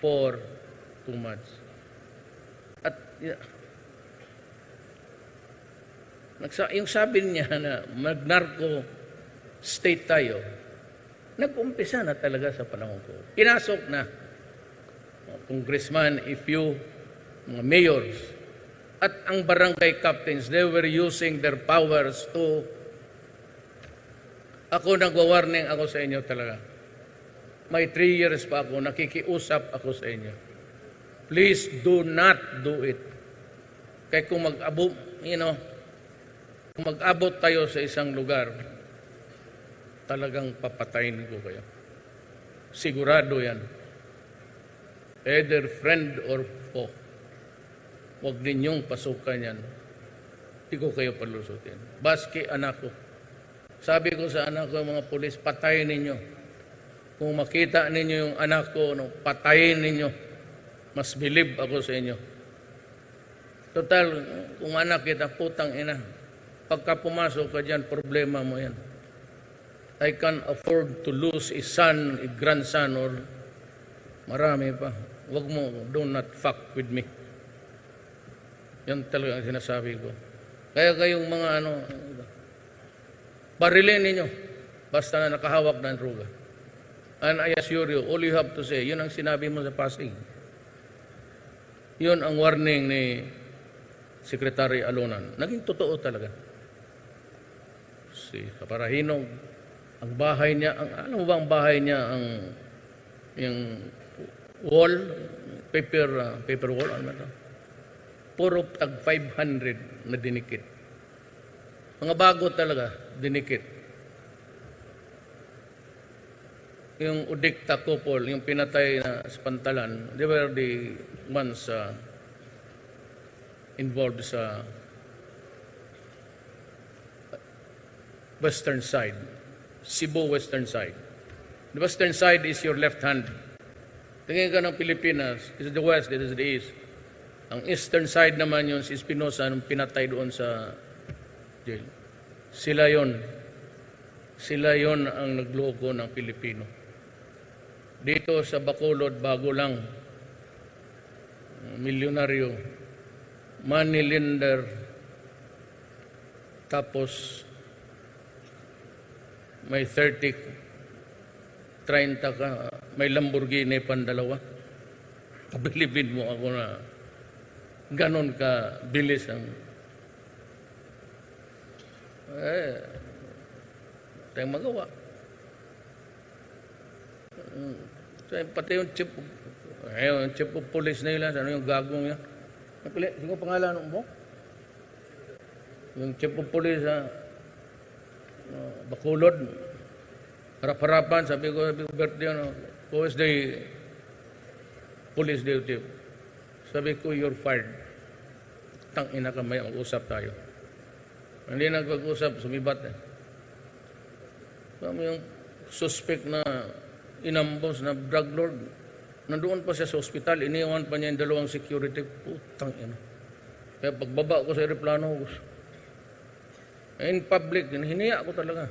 for 2 months. At yung sabi niya na mag-narco state tayo, nag-umpisa na talaga sa panahon ko. Pinasok na congressman, mga mayors, at ang barangay captains, they were using their powers to... Ako nagwa-warning ako sa inyo talaga. May 3 years pa ako, nakikiusap ako sa inyo. Please do not do it. Kaya kung mag-abot, kung mag-abot tayo sa isang lugar, talagang papatayin ko kayo. Sigurado yan. Either friend or foe. Huwag ninyong pasukan yan. Hindi ko kayo palusutin. Baski anak ko. Sabi ko sa anak ko, mga pulis, patayin ninyo. Kung makita ninyo yung anak ko, patayin ninyo. Mas bilib ako sa inyo. Total, kung anak kita, putang ina. Pagka pumasok ka dyan, problema mo yan. I can't afford to lose a son, a grandson, or marami pa. Huwag mo, do not fuck with me. Yan talaga ang sinasabi ko. Kaya kayong mga barilin ninyo, basta na nakahawak ng druga. And I assure you, all you have to say, yun ang sinabi mo sa Pasig. Yun ang warning ni Secretary Alonan. Naging totoo talaga. Si Kaparahinog, ang bahay niya, alam mo ba ang bahay niya, yung wall, paper wall, ano ba? Puro tag 500 na dinikit. Mga bago talaga, dinikit. Yung Udikta couple, yung pinatay na sa Pantalan, they were the ones involved sa western side, Cebu western side. The western side is your left hand. Tingin ka ng Pilipinas, this is the west, this is the east. Ang eastern side naman yun, si Espinosa, nung pinatay doon sa jail. Sila yon ang nagloko ng Pilipino. Dito sa Bacolod, bago lang, milyonaryo, money lender, tapos may 30 ka, may Lamborghini pandalawa. Kabilibin mo ako na ganon ka bilis ang tayong magawa. Pati yung chief of police na yun, ano yung gagong yan? Sige pangalan mo? Yung chief of police sa Bacolod, harap-harapan, sabi ko, birthday, who is the police duty? Sabi ko, you're fired. Tangina ka, may mag-usap tayo. Hindi nagpag-usap, sumibat eh. Yung suspect na inambos na drug lord, nandoon pa siya sa ospital, iniwan pa niya yung dalawang security. Putang ina. Kaya pagbaba ko sa aeroplano, in public, hiniya ko talaga.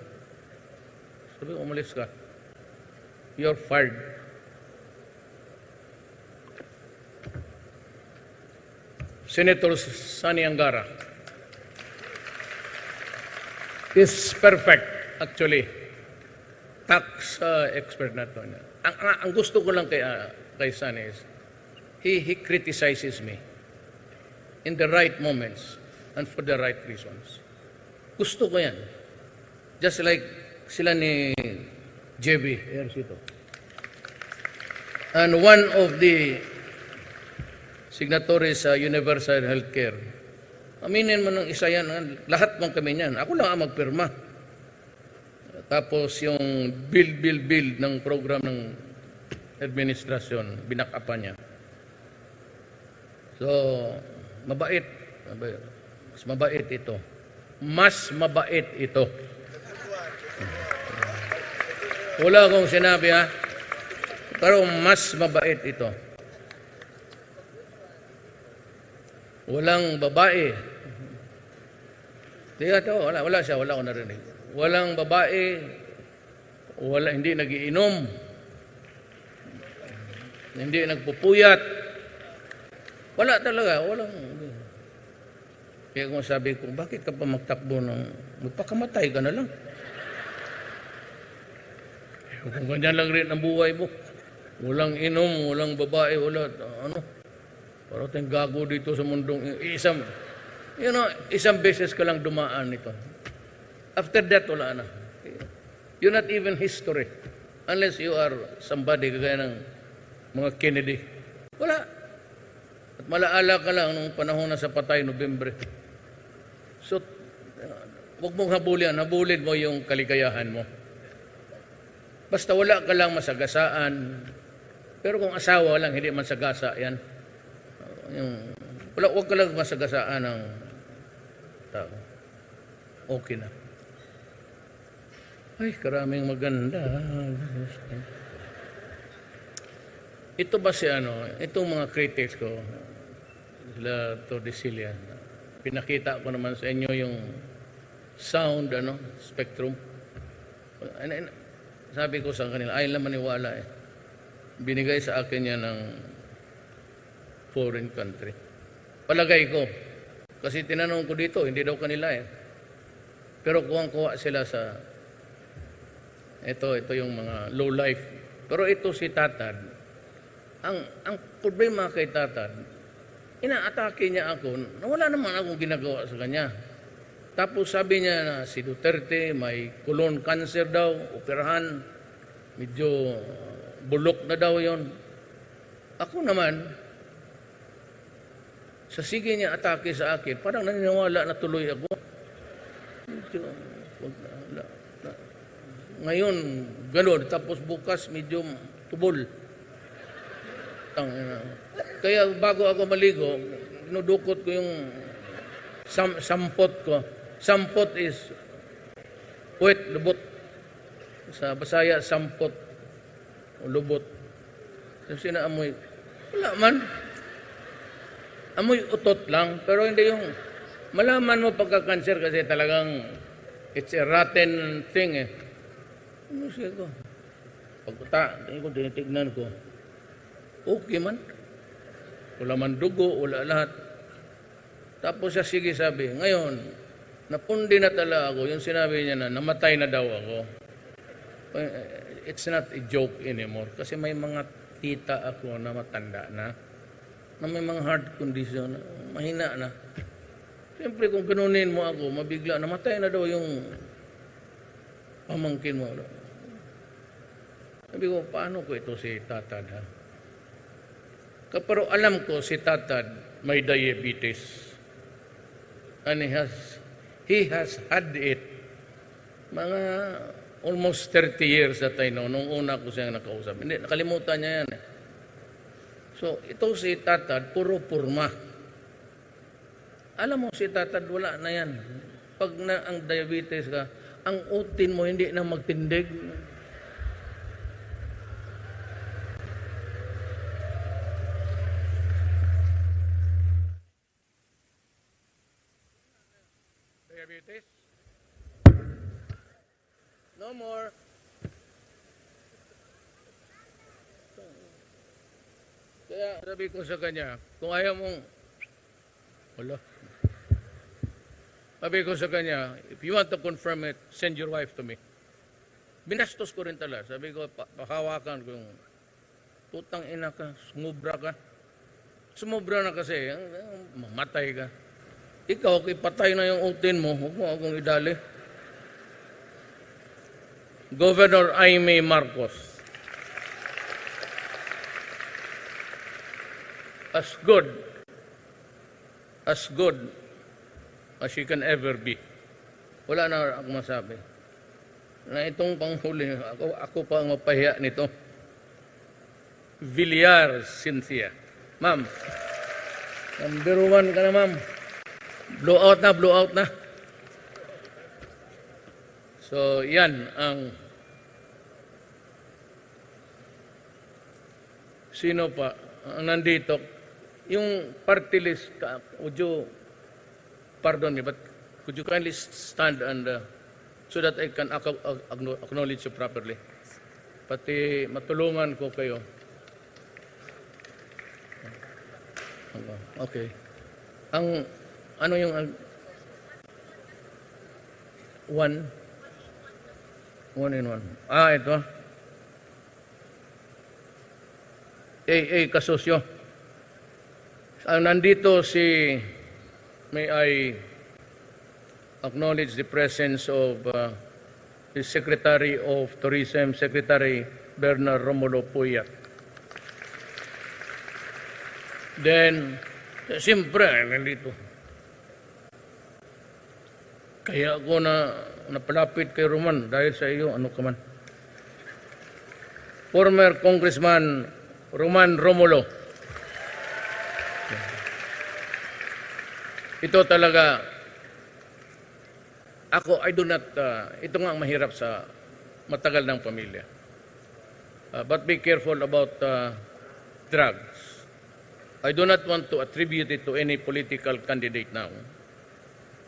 Sabi ko, umalis ka. You're fired. Senator Sani Angara is perfect, actually. Tax expert na ito. Ang gusto ko lang kay Sani is, he criticizes me in the right moments and for the right reasons. Gusto ko yan. Just like sila ni JB. And one of the signatories sa Universal Healthcare, aminin mo ng isa yan, lahat bang kami niyan. Ako lang ang magpirma. Tapos yung bill ng program ng administrasyon, binakapan niya. So, mabait. Mas mabait ito. Mas mabait ito. Wala akong sinabi ha. Pero mas mabait ito. Walang babae. Wala siya, wala ko narinig. Walang babae, hindi nagiinom, hindi nagpupuyat. Wala talaga, walang. Kaya kung sabi ko, bakit ka pa magtakbo ng magpakamatay ka na lang? Kung ganyan lang rin ang buhay mo, walang inom, walang babae, wala, parang tayong gago dito sa mundong, isang beses ka lang dumaan ito. After that, wala na. You're not even history. Unless you are somebody kagaya ng mga Kennedy. Wala. At malaala ka lang nung panahon na sa patay, Nobyembre. So, huwag mong habulin. Habulin mo yung kaligayahan mo. Basta wala ka lang masagasaan. Pero kung asawa lang, hindi masagasa yan. Huwag ka lang masagasaan ng tao. Okay na. Ay, karaming maganda. Ito ba itong mga critics ko, sila Tordesillas, pinakita ko naman sa inyo yung sound, spectrum. Sabi ko sa kanila, ay lang maniwala eh. Binigay sa akin yan ng foreign country. Palagay ko. Kasi tinanong ko dito, hindi daw kanila eh. Pero kuwang-kuha sila sa ito yung mga low life Pero ito si Tatad, ang problema kay Tatad, inaatake niya ako na wala naman akong ginagawa sa kanya. Tapos sabi niya na si Duterte may colon cancer daw, operahan, medyo bulok na daw yon. Ako naman, sa sige niya atake sa akin, parang naniniwala na tuloy ako. Medyo, ngayon, gano'n. Tapos bukas, medyo tubol. Kaya bago ako maligo, dinudukot ko yung sampot ko. Sampot is puwet, lubot. Sa Basaya, sampot o lubot. Kasi naamoy, wala man. Amoy utot lang, pero hindi yung malaman mo pagka-cancer kasi talagang it's a rotten thing eh. Ano siya ko? Tinitignan ko. Okay man. Wala man dugo, wala lahat. Tapos siya sige sabi, ngayon, napundi na tala ako, yung sinabi niya na namatay na daw ako. It's not a joke anymore. Kasi may mga tita ako na matanda na may mga heart condition, mahina na. Siyempre kung ganunin mo ako, mabigla, namatay na daw yung pamangkin mo. Sabi ko, paano ko ito si Tatad? Ha? Pero alam ko si Tatad may diabetes. And he has had it mga almost 30 years that I know, nung una ko siyang nakausap. Hindi, nakalimutan niya yan. So, ito si Tatad, puro purma. Alam mo, si Tatad, wala na yan. Pag na ang diabetes ka, ang utin mo hindi na magtindig. Diabetes? No more. Kaya sabi ko sa kanya, kung ayaw mong, wala. Sabi ko sa kanya, if you want to confirm it, send your wife to me. Binastos ko rin talaga. Sabi ko, pakawakan ko yung putang ina ka, sumubra ka. Sumubra na kasi, mamatay ka. Ikaw, ipatay na yung utin mo, huwag mo akong idali. Governor Aimee Marcos. As good as she can ever be. Wala na akong masabi. Na itong panghuli, ako pa ang mapahiya nito. Villar Cynthia. Ma'am, number 1 ka na, ma'am. Blow out na. So, yan ang sino pa ang nandito. Yung party list, would you, pardon me, but could you kindly stand and so that I can acknowledge you properly? Pati matulungan ko kayo. Okay. Ang, ano yung, one in one. Ito. Kasosyo. Nandito si, may I acknowledge the presence of the Secretary of Tourism, Secretary Bernard Romulo Puyat. Then, siyempre, nandito. Kaya ako napalapit kay Roman dahil sa iyo, ano ka man. Former Congressman Roman Romulo. Ito talaga, ako, I do not, ito nga ang mahirap sa matagal ng pamilya. But be careful about drugs. I do not want to attribute it to any political candidate now.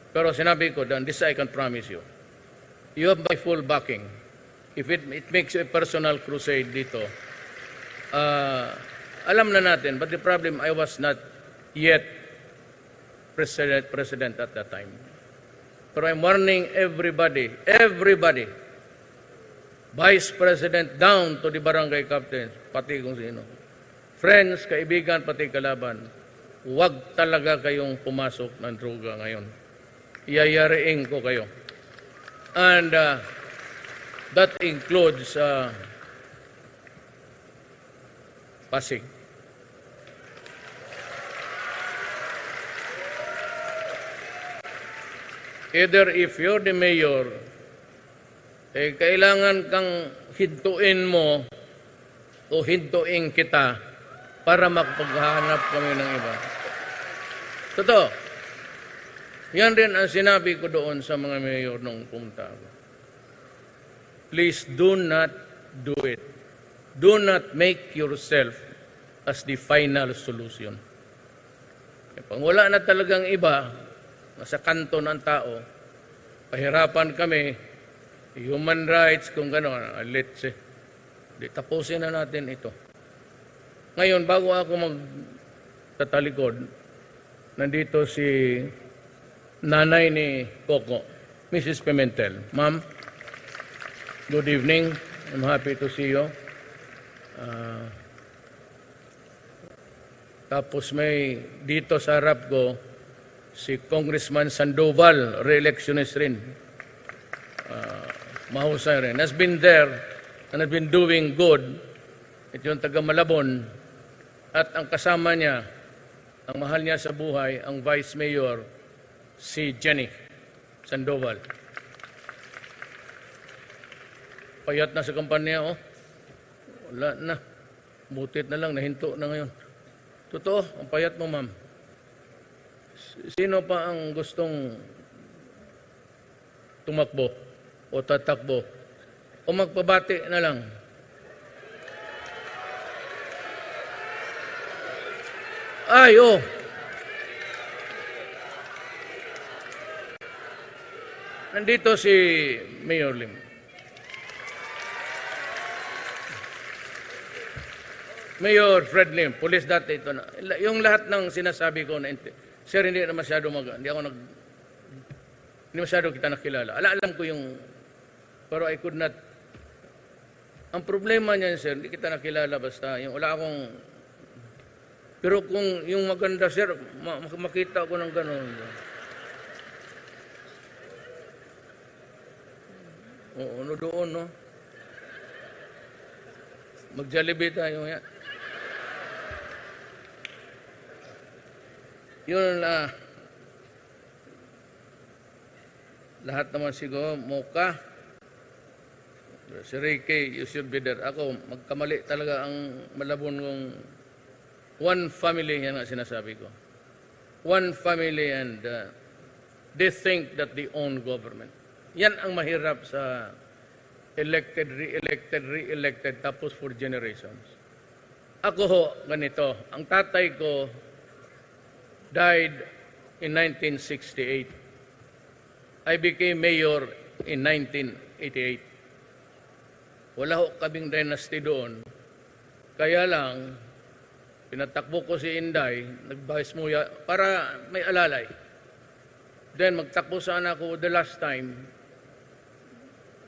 Pero sinabi ko, dan, this I can promise you. You have my full backing. If it makes you a personal crusade dito, alam na natin, but the problem, I was not yet president at that time. Pero I'm warning everybody, Vice President down to the barangay captains, pati kung sino. Friends, kaibigan, pati kalaban, huwag talaga kayong pumasok ng droga ngayon. Iyayariin ko kayo. And that includes Pasig. Either if you're the mayor, kailangan kang hintuin mo o hintuin kita para makapaghanap kami ng iba. Totoo. Yan rin ang sinabi ko doon sa mga mayor nung pumunta ako. Please do not do it. Do not make yourself as the final solution. Pag wala na talagang iba, sa kanto ng tao, pahirapan kami, human rights, kung gano'n, let's say, tapusin na natin ito. Ngayon, bago ako magtatalikod, nandito si nanay ni Coco, Mrs. Pimentel. Ma'am, good evening. I'm happy to see you. Tapos may dito sa harap ko, si Congressman Sandoval, re-electionist rin. Mahusay rin. Has been there and has been doing good. Ito yung taga Malabon. At ang kasama niya, ang mahal niya sa buhay, ang Vice Mayor, si Jenny Sandoval. Payat na sa kampanya, oh. Wala na. Butit na lang, nahinto na ngayon. Totoo, ang payat mo, ma'am. Sino pa ang gustong tumakbo o tatakbo o magpabati na lang? Ay, oh. Nandito si Mayor Lim. Mayor Fred Lim, police dati ito na. Yung lahat ng sinasabi ko na sir, hindi na masyado hindi masyado kita nakilala. Alam ko yung, pero I could not. Ang problema niyan, sir, hindi kita nakilala basta, yung wala akong, pero kung yung maganda, sir, makita ko ng gano'n. Oo, no, doon, no? Mag-Jollibee tayo, yan. Yun lahat naman siguro, Mocha, si Ricky, you should be there. Ako, magkamali talaga ang Malabon kong one family, yan nga sinasabi ko. One family and they think that they own government. Yan ang mahirap sa elected, re-elected, tapos for generations. Ako ho, ganito, ang tatay ko died in 1968. I became mayor in 1988. Wala ho kaming dynasty doon. Kaya lang, pinatakbo ko si Inday, nagbahis muya, para may alalay. Then magtakbo sana ako the last time,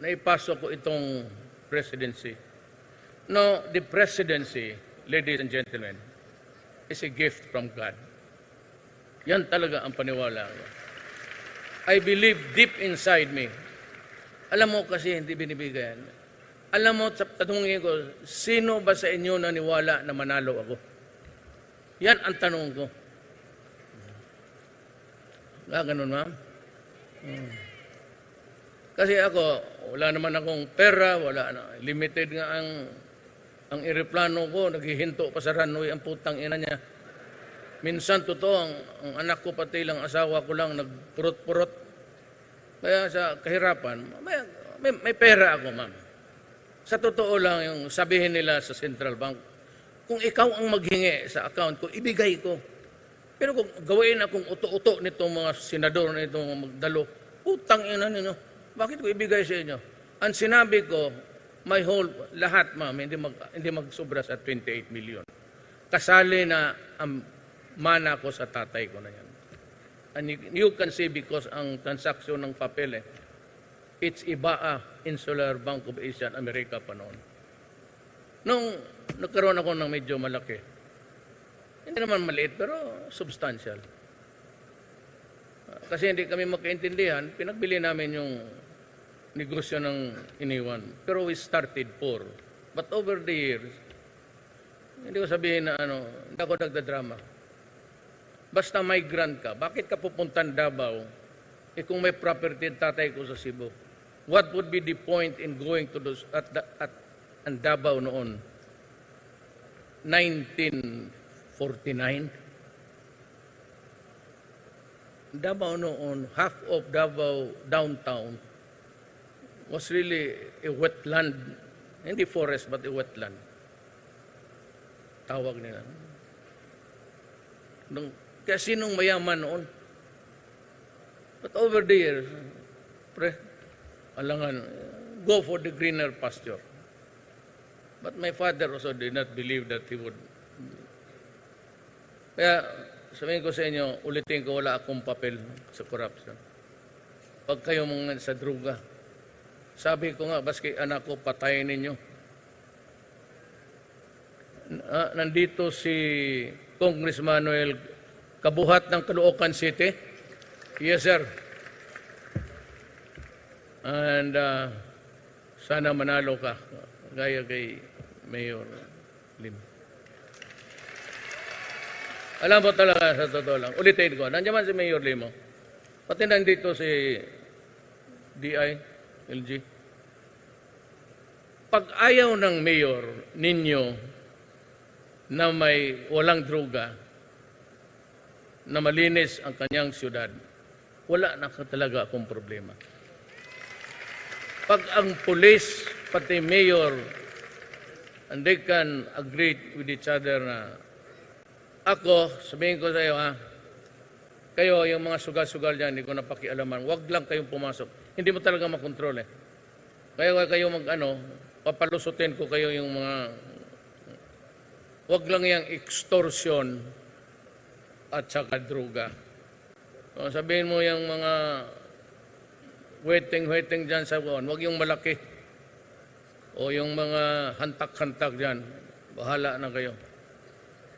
naipasok ko itong presidency. No, the presidency, ladies and gentlemen, is a gift from God. Yan talaga ang paniwala ko. I believe deep inside me. Alam mo kasi hindi binibigay yan. Alam mo, tanungin ko, sino ba sa inyo naniwala na manalo ako? Yan ang tanong ko. Ganun, ma'am? Kasi ako, wala naman akong pera, wala na. Limited nga ang eroplano ko, naghihinto pa sa runway ang putang ina niya. Minsan, totoo, ang anak ko pati lang, asawa ko lang, nagpurot-purot. Kaya sa kahirapan, may pera ako, ma'am. Sa totoo lang, yung sabihin nila sa Central Bank, kung ikaw ang maghingi sa account ko, ibigay ko. Pero kung gawin akong uto-uto nitong mga senador na itong magdalo, putang ina ninyo, bakit ko ibigay sa inyo? Ang sinabi ko, my whole, lahat, ma'am, hindi magsobra sa 28 million. Kasali na ang mana ko sa tatay ko na yan. And you can see because ang transaksyon ng papel It's IBAA, Insular Bank of Asia and America pa noon. Nung nagkaroon ako ng medyo malaki, hindi naman maliit, pero substantial. Kasi hindi kami magkaintindihan, pinagbili namin yung negosyo ng iniwan. Pero we started poor. But over the years, hindi ko sabihin na hindi ako nagdadrama. Basta migrant ka, bakit ka pupuntan Davao? Kung may property tatay ko sa Cebu, what would be the point in going to those at Davao noon? 1949. Davao noon, half of Davao downtown was really a wetland. Hindi forest, but a wetland. Tawag nila. Kaya sinong mayaman noon? But over the years, alangan, go for the greener pasture. But my father also did not believe that he would. Kaya sabihin ko sa inyo, ulitin ko, wala akong papel sa corruption. Pag kayo mga sa druga, sabi ko nga, baski anak ko, patayin ninyo. Nandito si Congressman Manuel Kabuhat ng Caloocan City. Yes, sir. And sana manalo ka, gaya kay Mayor Lim. Alam mo talaga, sa totoo lang, ulitin ko, nandiyan man si Mayor Lim, pati nandito si DI, LG. Pag ayaw ng mayor ninyo na may walang droga, na malinis ang kanyang siyudad, wala na talaga akong problema. Pag ang police, pati mayor, and they can agree with each other na ako, sabihin ko sa iyo, kayo, yung mga sugal-sugal dyan, hindi ko napakialaman, wag lang kayong pumasok. Hindi mo talaga makontrol eh. Kaya kayo papalusutin ko kayo yung mga, wag lang yung extortion at saka droga. So, sabihin mo yung mga waiting dyan sa buwan, wag yung malaki. O yung mga hantak-hantak dyan, bahala na kayo.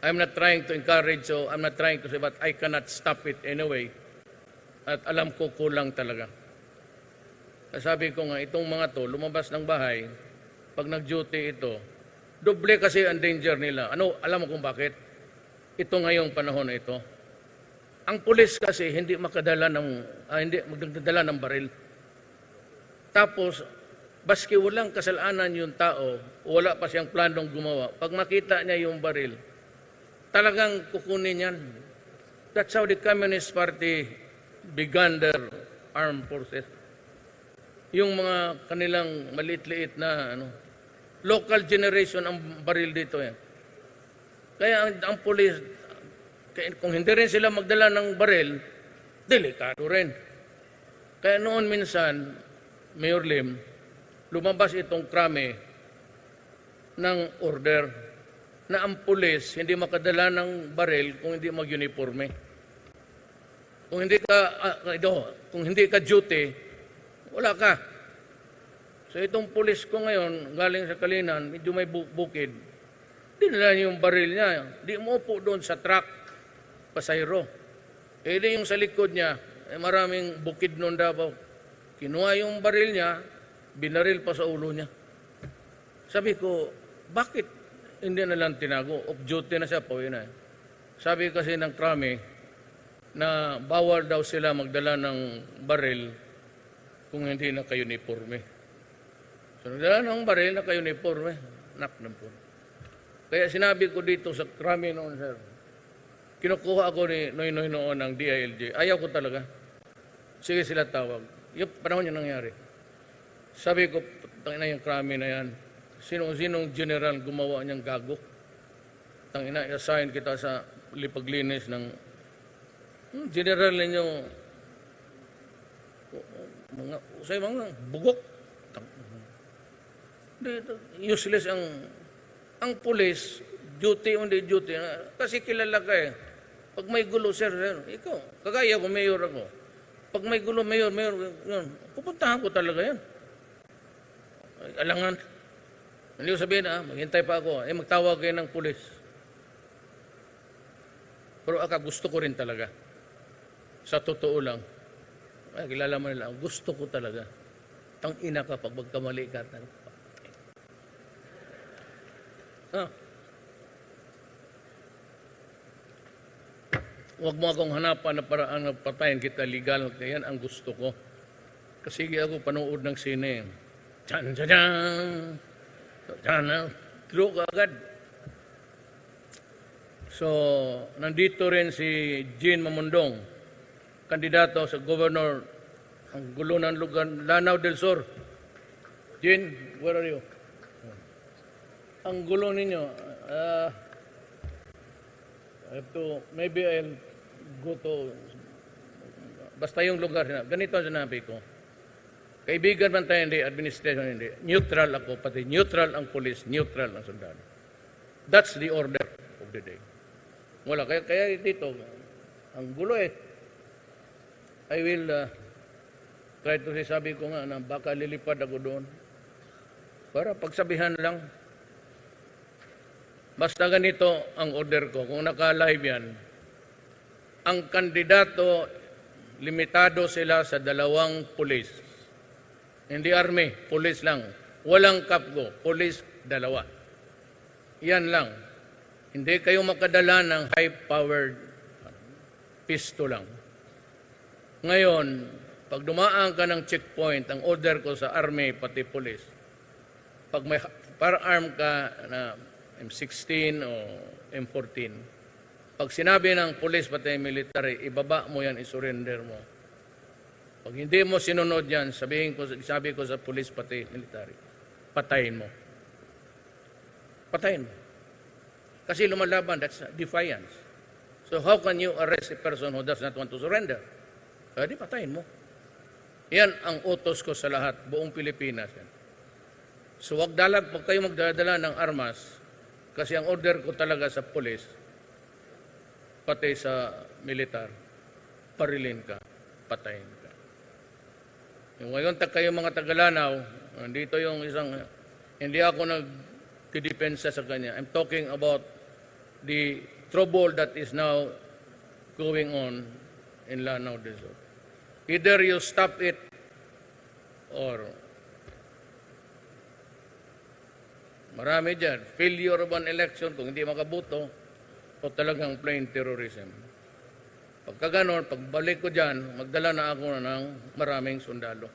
I'm not trying to encourage, so I'm not trying to say, but I cannot stop it anyway. At alam ko kulang talaga. Sabi ko nga, itong mga to, lumabas ng bahay, pag nag-duty ito, doble kasi ang danger nila. Alam mo kung bakit? Ito ngayong panahon na ito. Ang pulis kasi hindi magdadala ng baril. Tapos, baski walang kasalanan yung tao, wala pa siyang planong gumawa, pag makita niya yung baril, talagang kukunin yan. That's how the Communist Party began their armed forces. Yung mga kanilang maliit-liit na local generation ang baril dito. Kaya ang police, kung hindi rin sila magdala ng baril, delikado rin. Kaya noon minsan, Mayor Lim, lumabas itong krame ng order na ang pulis hindi makadala ng baril kung hindi mag-uniforme. Kung hindi ka duty, wala ka. So itong pulis ko ngayon, galing sa Kalinan, medyo may bukid, dinala niya yung baril niya. Di mo upo doon sa truck, pasayro. Di yung sa likod niya, maraming bukid noon Davao. Kinuha yung baril niya, binaril pa sa ulo niya. Sabi ko, bakit hindi na lang tinago? Off duty na siya po, yun na. Sabi kasi ng krami na bawal daw sila magdala ng baril kung hindi naka-uniforme. So, nagdala ng baril naka-uniforme, nak na po. Kaya sinabi ko dito sa krami noon, sir, kinukuha ako ni Noy noon ng DILG. Ayaw ko talaga. Sige sila tawag. Yung panahon yung nangyari. Sabi ko, tangina yung krami na yan. Sinong general gumawa niyang gago? Tangina, i-assign kita sa lipaglinis ng general ninyo. Mga bugok. Useless ang police, duty on the duty. Kasi kilala ka eh. Pag may gulo, sir, ikaw, kagaya ko, mayor ako. Pag may gulo, mayor, yun, pupuntahan ko talaga yan. Alangan. Hindi ko sabihin, maghintay pa ako. Magtawag kayo ng pulis. Pero gusto ko rin talaga. Sa totoo lang. Kilala mo nila, gusto ko talaga. Tang-ina ka pag magkamali ka. Huwag mo akong hanapan na paraan na patayin kita legal. Yan ang gusto ko. Kasi ako panood ng sine. Tjan, tjan, tjan. Tjan, true ka agad. So, nandito rin si Jean Mamundong, kandidato sa governor, ang gulo ng lugar, Lanao del Sur. Jean, where are you? Ang gulo ninyo, maybe I'll go to, basta yung lugar, ganito ang sinabi ko. Kaibigan man tayo, hindi, administration hindi. Neutral ako, pati neutral ang police, neutral ang sundalo. That's the order of the day. Wala, kaya dito, ang gulo I will try to say, sabi ko nga, na baka lilipad ako doon. Para pagsabihan lang. Basta ganito ang order ko. Kung naka-live yan, ang kandidato, limitado sila sa 2 pulis. Hindi army, pulis lang. Walang kapgo, pulis 2. Yan lang. Hindi kayo makadala ng high-powered pisto lang. Ngayon, pag dumaan ka ng checkpoint, ang order ko sa army, pati pulis, pag may firearm ka na M16 o M14, pag sinabi ng pulis pati military, ibaba mo yan, isurrender mo. Pag hindi mo sinunod yan, sabi ko sa pulis pati military, patayin mo. Patayin mo. Kasi lumalaban, that's defiance. So how can you arrest a person who does not want to surrender? Di patayin mo. Yan ang utos ko sa lahat, buong Pilipinas. Yan. So wag kayo magdadala ng armas, kasi ang order ko talaga sa pulis, pati sa militar, parilin ka, patayin ka. Ngayon, kayo mga Tagalanaw, dito yung isang, hindi ako nagdidepensa sa kanya. I'm talking about the trouble that is now going on in Lanao del Sur. Either you stop it or marami dyan. Failure of an election kung hindi makaboto o talagang plain terrorism. Pagka ganon, pagbalik ko dyan, magdala na ako ng maraming sundalo.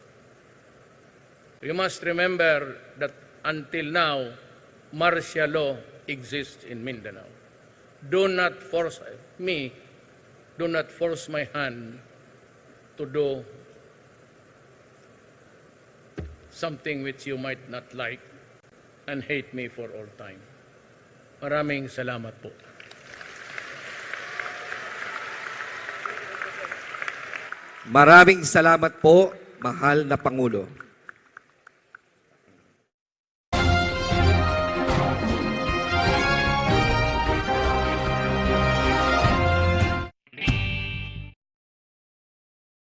You must remember that until now, martial law exists in Mindanao. Do not force me, do not force my hand to do something which you might not like and hate me for all time. Maraming salamat po. Maraming salamat po, mahal na Pangulo.